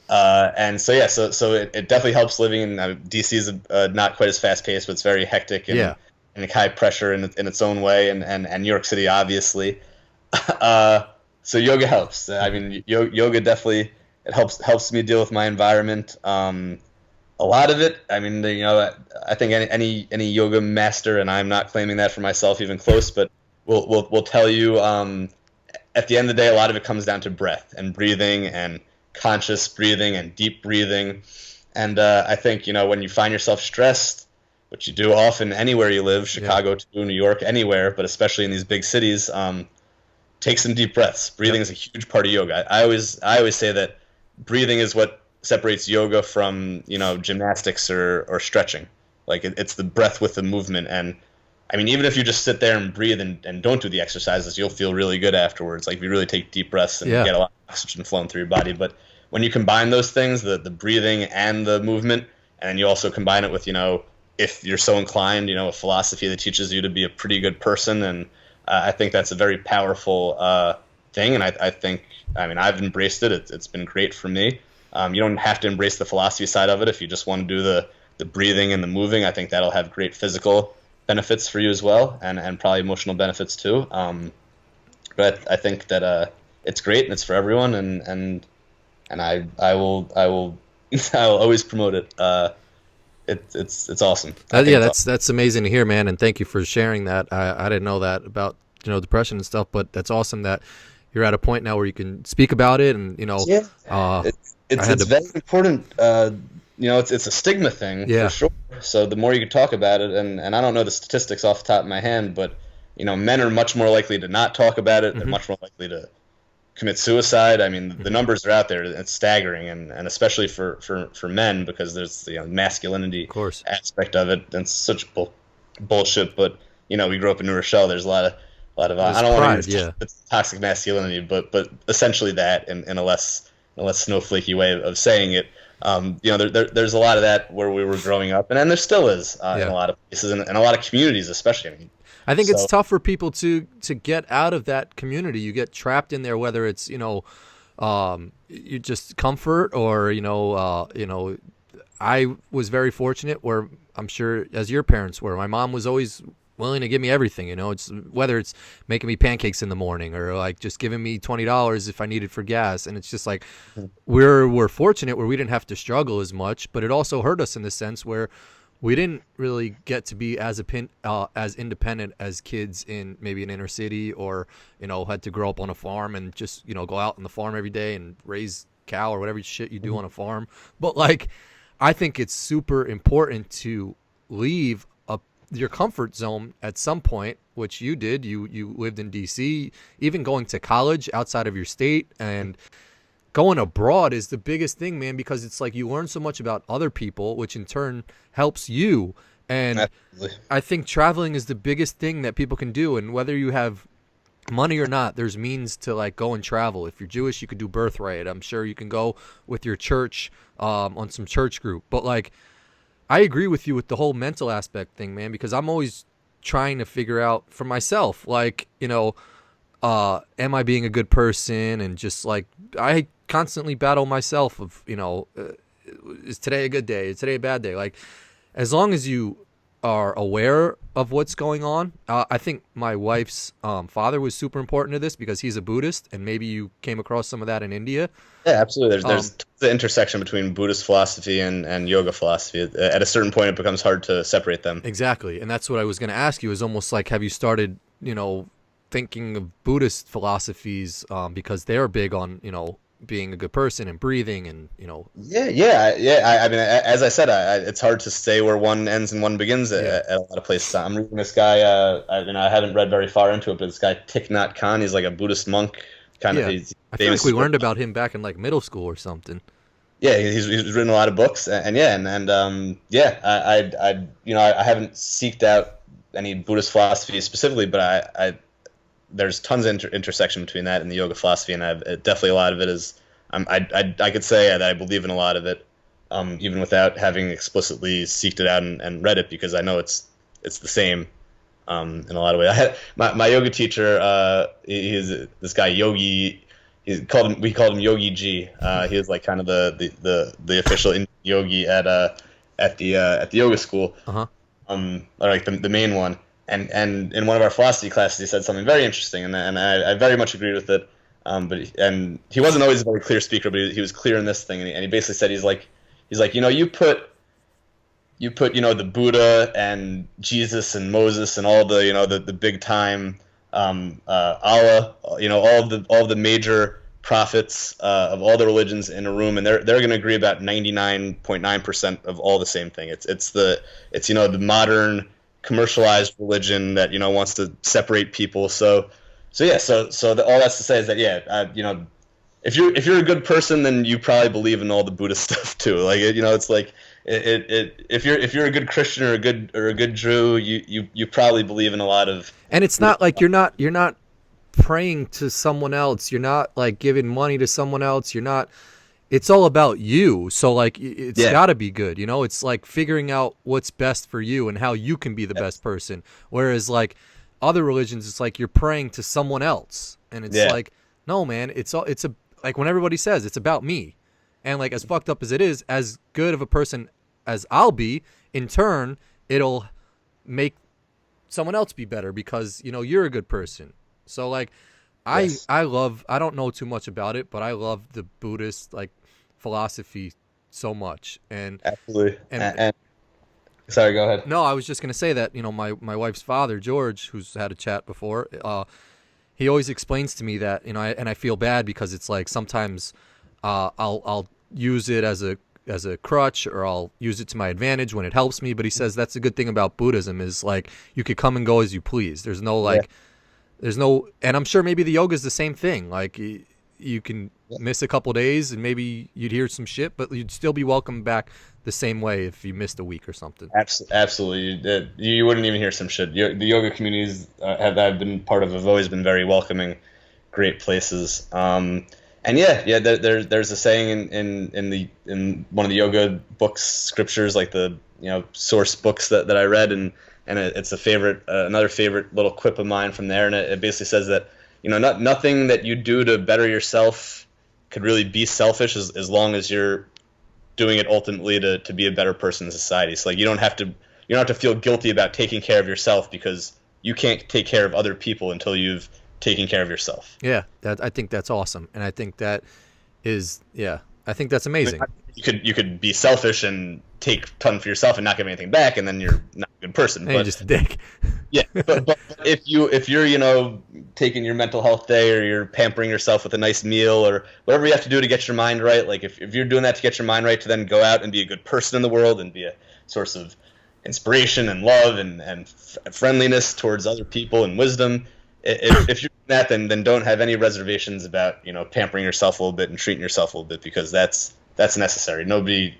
And so it definitely helps living in DC is not quite as fast paced, but it's very hectic and high pressure in its own way, and New York City obviously. So yoga helps. I mean, yoga definitely it helps me deal with my environment. A lot of it, I mean, I think any yoga master, and I'm not claiming that for myself even close, but will tell you at the end of the day, a lot of it comes down to breath and breathing and conscious breathing and deep breathing. And I think when you find yourself stressed, which you do often anywhere you live, Chicago to New York, anywhere, but especially in these big cities, take some deep breaths. Breathing is a huge part of yoga. I always say that breathing is what separates yoga from gymnastics or stretching. Like it's the breath with the movement. And I mean, even if you just sit there and breathe and don't do the exercises, you'll feel really good afterwards. Like if you really take deep breaths and get a lot of oxygen flowing through your body. But when you combine those things, the breathing and the movement, and you also combine it with if you're so inclined, a philosophy that teaches you to be a pretty good person, and I think that's a very powerful thing. And I think I've embraced it. It's been great for me. You don't have to embrace the philosophy side of it if you just want to do the breathing and the moving. I think that'll have great physical benefits for you as well, and probably emotional benefits too. But I think that it's great and it's for everyone, and I will I'll always promote it. It's awesome. That's amazing to hear, man, and thank you for sharing that. I didn't know that about depression and stuff, but that's awesome that you're at a point now where you can speak about it, and it's very important. It's a stigma thing for sure. So the more you can talk about it, and I don't know the statistics off the top of my hand, but men are much more likely to not talk about it. They're much more likely to commit suicide. I mean, the numbers are out there. It's staggering, and especially for men, because there's the masculinity aspect of it. It's such bullshit. But we grew up in New Rochelle. There's a lot of I don't want to use toxic masculinity, but essentially that in a less snowflakey way of saying it. There's a lot of that where we were growing up, and there still is in a lot of places and a lot of communities, especially. I think it's tough for people to get out of that community. You get trapped in there, whether it's you just comfort or I was very fortunate where I'm sure as your parents were. My mom was always willing to give me everything. It's whether it's making me pancakes in the morning or like just giving me $20 if I needed for gas. And it's just like we're fortunate where we didn't have to struggle as much, but it also hurt us in the sense where we didn't really get to be as independent as kids in maybe an inner city, or had to grow up on a farm and just go out on the farm every day and raise cow or whatever shit you do on a farm. But like, I think it's super important to leave your comfort zone at some point, which you did. You lived in DC, even going to college outside of your state, and going abroad is the biggest thing, man, because it's like you learn so much about other people, which in turn helps you. And Absolutely. I think traveling is the biggest thing that people can do. And whether you have money or not, there's means to like go and travel. If you're Jewish, you could do birthright. I'm sure you can go with your church on some church group. But like, I agree with you with the whole mental aspect thing, man, because I'm always trying to figure out for myself, like, am I being a good person? And just like, I constantly battle myself of, is today a good day? Is today a bad day? Like, as long as you are aware of what's going on, I think my wife's father was super important to this because he's a Buddhist, and maybe you came across some of that in India. Yeah, absolutely. There's the intersection between Buddhist philosophy and yoga philosophy. At a certain point, it becomes hard to separate them. Exactly, and that's what I was going to ask you. Is almost like, have you started, thinking of Buddhist philosophies because they're big on, being a good person and breathing and, Yeah. I mean, as I said, it's hard to say where one ends and one begins at a lot of places. I'm reading this guy. I haven't read very far into it, but this guy Thich Nhat Hanh, he's like a Buddhist monk. Kind of. He's I feel like we learned about him back in like middle school or something. Yeah, he's written a lot of books, I haven't seeked out any Buddhist philosophy specifically, but I there's tons of intersection between that and the yoga philosophy, and definitely a lot of it is I could say that I believe in a lot of it, even without having explicitly seeked it out and read it, because I know it's the same in a lot of ways. I had my yoga teacher, he's this guy Yogi. We called him Yogi G. He was like kind of the official yogi at the yoga school, or like the main one. And in one of our philosophy classes, he said something very interesting, and I very much agreed with it. But he wasn't always a very clear speaker, but he was clear in this thing, and he basically said he's like you put the Buddha and Jesus and Moses and all the big time Allah, all of the major prophets of all the religions in a room, and they're going to agree about 99.9% of all the same thing. It's the modern commercialized religion that wants to separate people. So all that's to say is that if you're a good person, then you probably believe in all the Buddhist stuff too. Like it's like if you're a good Christian or a good Jew, you probably believe in a lot of. And it's not like you're not praying to someone else. You're not like giving money to someone else. You're not. It's all about you. So like it's got to be good. It's like figuring out what's best for you and how you can be the best person. Whereas like other religions, it's like you're praying to someone else, and it's like, no, man, it's like when everybody says it's about me, and like as fucked up as it is, as good of a person as I'll be, in turn, it'll make someone else be better because you're a good person. So like, I don't know too much about it, but I love the Buddhist like philosophy so much. And absolutely. And sorry, go ahead. No, I was just gonna say that my wife's father, George, who's had a chat before, he always explains to me that and I feel bad because it's like sometimes I'll use it as a crutch, or I'll use it to my advantage when it helps me. But he says that's a good thing about Buddhism is like you could come and go as you please. There's no like. There's no, and I'm sure maybe the yoga is the same thing. Like you can miss a couple days and maybe you'd hear some shit, but you'd still be welcome back the same way if you missed a week or something. Absolutely. You wouldn't even hear some shit. The yoga communities I've been part of have always been very welcoming, great places. And there's a saying in one of the yoga books, scriptures, like the source books that I read, and it's a favorite, another favorite little quip of mine from there, and it basically says that nothing that you do to better yourself could really be selfish as long as you're doing it ultimately to be a better person in society. So like you don't have to feel guilty about taking care of yourself because you can't take care of other people until you've taken care of yourself. Yeah, I think that's awesome, and I think that is I think that's amazing. You could be selfish and take a ton for yourself and not give anything back, and then you're not a good person. But you're just a dick. Yeah, but if you're taking your mental health day, or you're pampering yourself with a nice meal, or whatever you have to do to get your mind right, like if you're doing that to get your mind right, to then go out and be a good person in the world and be a source of inspiration and love and friendliness towards other people and wisdom. If you're doing that, then don't have any reservations about pampering yourself a little bit and treating yourself a little bit, because that's necessary. Nobody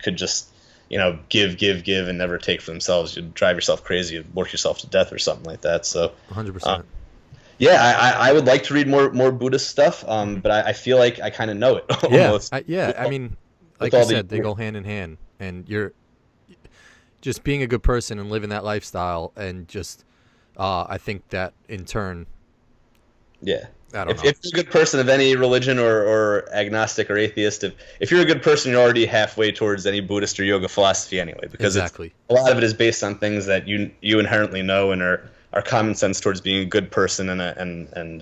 could just give, and never take for themselves, you'd drive yourself crazy, you'd work yourself to death or something like that. So 100%. Yeah, I would like to read more Buddhist stuff, but I feel like I kind of know it almost. I mean, like you said, they go hand in hand, and you're just being a good person and living that lifestyle, and just I think that in turn, yeah. If you're a good person of any religion or agnostic or atheist, if you're a good person, you're already halfway towards any Buddhist or yoga philosophy anyway, because a lot of it is based on things that you inherently know and are common sense towards being a good person, and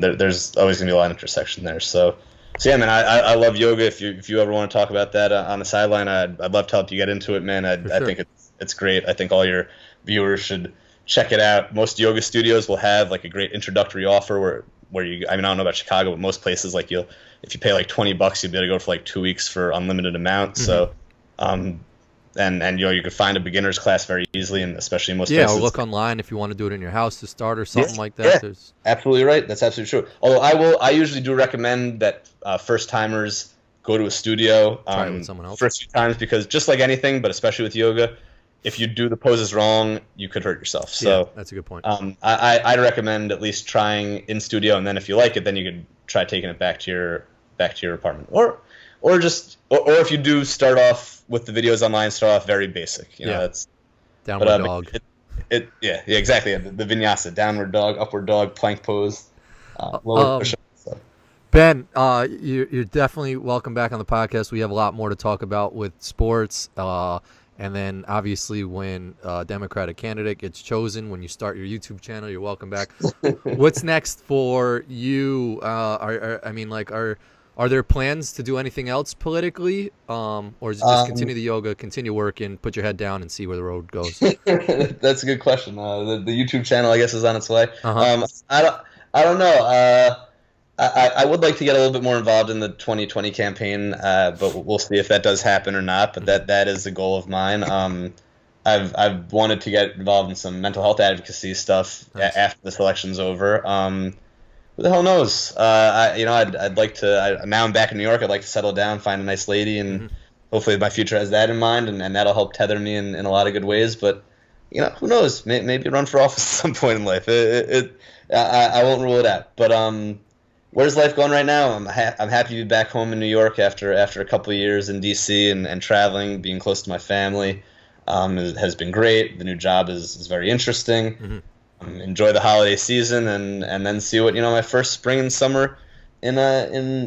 there's always gonna be a lot of intersection there. So yeah, man, I love yoga. If you ever want to talk about that on the sideline, I'd love to help you get into it, man. I think it's great. I think all your viewers should check it out. Most yoga studios will have like a great introductory offer where you, I mean, I don't know about Chicago, but most places, like, if you pay like $20, you'll be able to go for like 2 weeks for unlimited amount. Mm-hmm. So and you could find a beginner's class very easily, and especially in most places. Or look online if you want to do it in your house to start or something like that. Yeah, absolutely right. That's absolutely true. Although I usually do recommend that first timers go to a studio try it with someone else first few times, because just like anything, but especially with yoga, if you do the poses wrong, you could hurt yourself. So that's a good point. I'd recommend at least trying in studio, and then if you like it, then you could try taking it back to your apartment, or if you do start off with the videos online, start off very basic. That's downward dog. Yeah, exactly. The vinyasa, downward dog, upward dog, plank pose, lower push-up. So. Ben, you're definitely welcome back on the podcast. We have a lot more to talk about with sports. And then, obviously, when a Democratic candidate gets chosen, when you start your YouTube channel, you're welcome back. What's next for you? Are there plans to do anything else politically? Or is it just continue the yoga, continue working, put your head down, and see where the road goes? That's a good question. The YouTube channel, I guess, is on its way. Uh-huh. I don't know. I would like to get a little bit more involved in the 2020 campaign, but we'll see if that does happen or not. But that is a goal of mine. I've wanted to get involved in some mental health advocacy stuff after this election's over. Who the hell knows? I'd like to. Now I'm back in New York. I'd like to settle down, find a nice lady, and hopefully my future has that in mind, and that'll help tether me in a lot of good ways. But who knows? Maybe run for office at some point in life. I won't rule it out. But where's life going right now? I'm happy to be back home in New York after a couple of years in DC and traveling, being close to my family. It has been great. The new job is very interesting. Mm-hmm. Enjoy the holiday season and then see what my first spring and summer in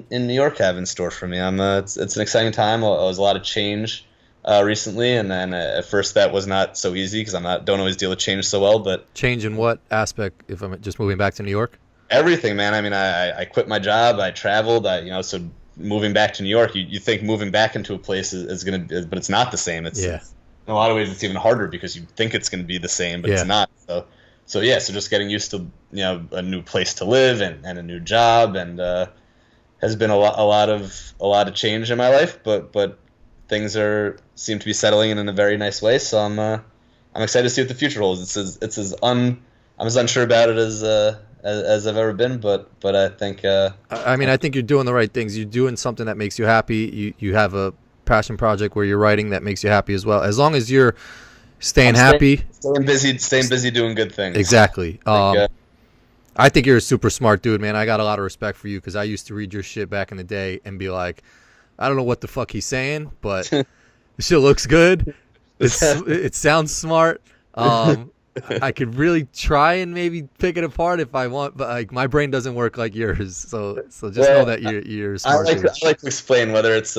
New York have in store for me. It's an exciting time. It was a lot of change recently, and then at first that was not so easy because don't always deal with change so well. But change in what aspect? If I'm just moving back to New York. Everything, man. I mean, I quit my job. I traveled. So moving back to New York, you think moving back into a place is gonna, but it's not the same. It's in a lot of ways it's even harder because you think it's gonna be the same, but it's not. So just getting used to a new place to live and a new job, and has been a lot of change in my life, but things seem to be settling in a very nice way. So I'm excited to see what the future holds. I'm as unsure about it as I've ever been, but I think I think you're doing the right things. You're doing something that makes you happy. You have a passion project where you're writing that makes you happy as well. As long as you're staying happy, staying busy doing good things. Exactly. I think you're a super smart dude, man. I got a lot of respect for you because I used to read your shit back in the day and be like, I don't know what the fuck he's saying, but the shit looks good. It sounds smart. I could really try and maybe pick it apart if I want, but like my brain doesn't work like yours. So just know that you're smart. I like to explain whether it's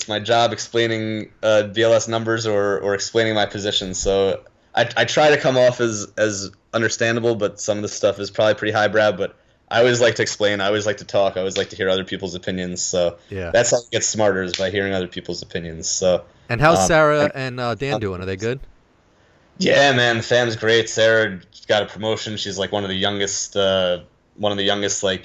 my job explaining BLS numbers or explaining my position. So I try to come off as understandable, but some of the stuff is probably pretty highbrow. But I always like to explain. I always like to talk. I always like to hear other people's opinions. So that's how you get smarter, is by hearing other people's opinions. So how's Sarah and Dan doing? Are they good? Yeah, man, the fam's great. Sarah got a promotion. She's like one of the youngest like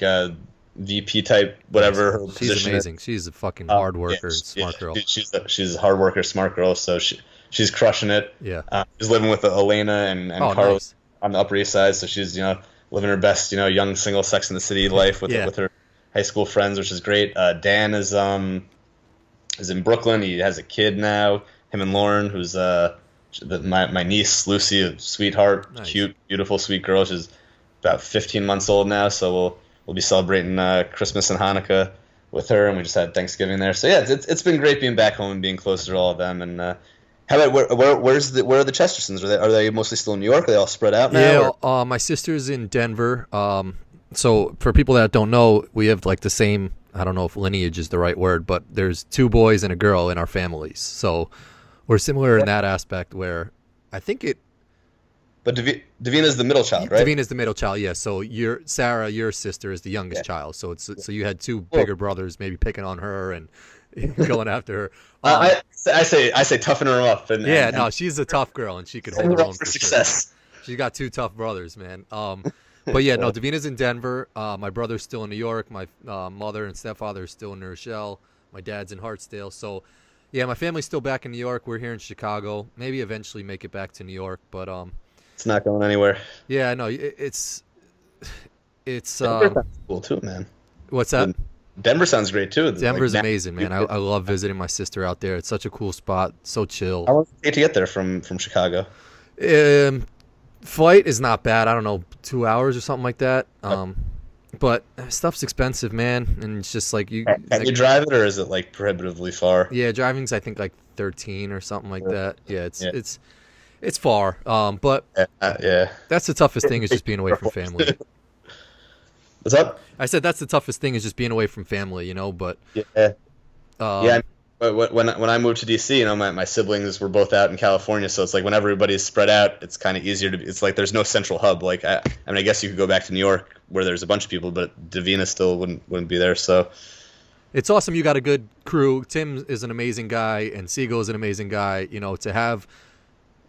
VP type whatever. Her she's amazing. She's a fucking hard worker, smart girl. She's a hard worker, smart girl. So she's crushing it. Yeah. She's living with Elena and Carlos nice. On the Upper East Side. So she's living her best young single Sex in the City life with her high school friends, which is great. Dan is is in Brooklyn. He has a kid now. Him and Lauren, who's my niece Lucy, a sweetheart, Nice. cute, beautiful, sweet girl. She's about 15 months old now, so we'll be celebrating Christmas and Hanukkah with her, and we just had Thanksgiving there. So yeah, it's been great being back home and being closer to all of them. And how about where are the Chestertons? Are they mostly still in New York? Are they all spread out now? Yeah, my sister's in Denver. So for people that don't know, we have like the same. I don't know if lineage is the right word, but there's 2 boys and a girl in our families. So we're similar in that aspect where I think it. But Davina's the middle child, right? Davina's the middle child, yes. So Sarah, your sister, is the youngest child. So so you had 2 bigger brothers maybe picking on her and going after her. I say toughen her up. No, she's a tough girl and she could hold her own for success. Sure. She's got 2 tough brothers, man. But yeah, no, Davina's in Denver. My brother's still in New York. My mother and stepfather are still in New Rochelle. My dad's in Hartsdale. So yeah, my family's still back in New York. We're here in Chicago. Maybe eventually make it back to New York, but it's not going anywhere. Yeah, no, it's Denver sounds cool too, man. What's that? Denver sounds great too. Denver's amazing, man. I love visiting my sister out there. It's such a cool spot, so chill. How long does it take to get there from Chicago? Flight is not bad. I don't know, 2 hours or something like that. But stuff's expensive, man, and it's just like you. Can you drive it, or is it like prohibitively far? Yeah, driving's I think like 13 or something like that. Yeah, it's far. But that's the toughest thing is just being away from family. What's up? I said that's the toughest thing is just being away from family, you know. But when I moved to DC, my siblings were both out in California, so it's like when everybody's spread out, it's kind of easier to. It's like there's no central hub. Like I guess you could go back to New York where there's a bunch of people, but Davina still wouldn't be there. So it's awesome. You got a good crew. Tim is an amazing guy, and Siegel is an amazing guy. You know, to have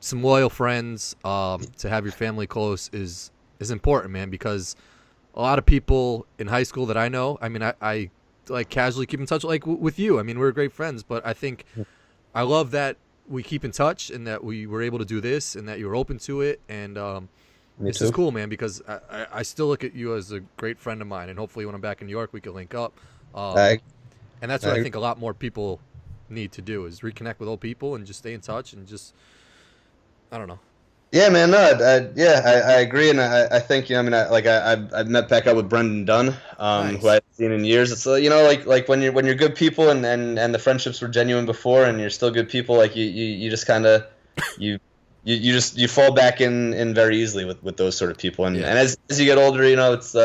some loyal friends, to have your family close is important, man. Because a lot of people in high school that I know, I mean, I like casually keep in touch like with you. I mean, we're great friends, but I think I love that we keep in touch and that we were able to do this and that you were open to it. And this is cool, man, because I still look at you as a great friend of mine, and hopefully when I'm back in New York, we can link up. And that's what I think a lot more people need to do is reconnect with old people and just stay in touch and just, I don't know. Yeah, man. No, I agree, and I think I've met back up with Brendan Dunn, Nice. who I hadn't seen in years. It's like when you're good people and the friendships were genuine before, and you're still good people. Like you just kind of you fall back in very easily with those sort of people, and as you get older, it's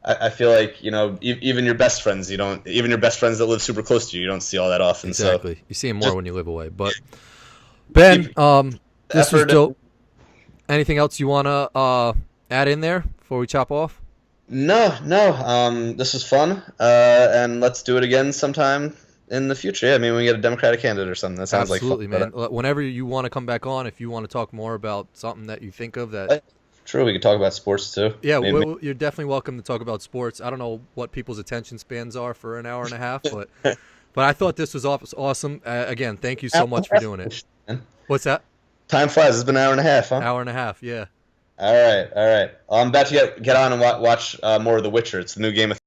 I feel like even your best friends even your best friends that live super close to you don't see all that often. Exactly, So you see them more when you live away. But Ben, this was dope. Anything else you want to add in there before we chop off? No. This was fun, and let's do it again sometime in the future. Yeah, I mean, we get a Democratic candidate or something. That sounds absolutely, like fun, man. Whenever you want to come back on, if you want to talk more about something that you think of that. True, we could talk about sports too. Yeah, you're definitely welcome to talk about sports. I don't know what people's attention spans are for an hour and a half, but I thought this was awesome. Again, thank you so much for doing it. What's that? Time flies. It's been an hour and a half, huh? Hour and a half, yeah. All right. I'm about to get on and watch more of The Witcher. It's the new Game of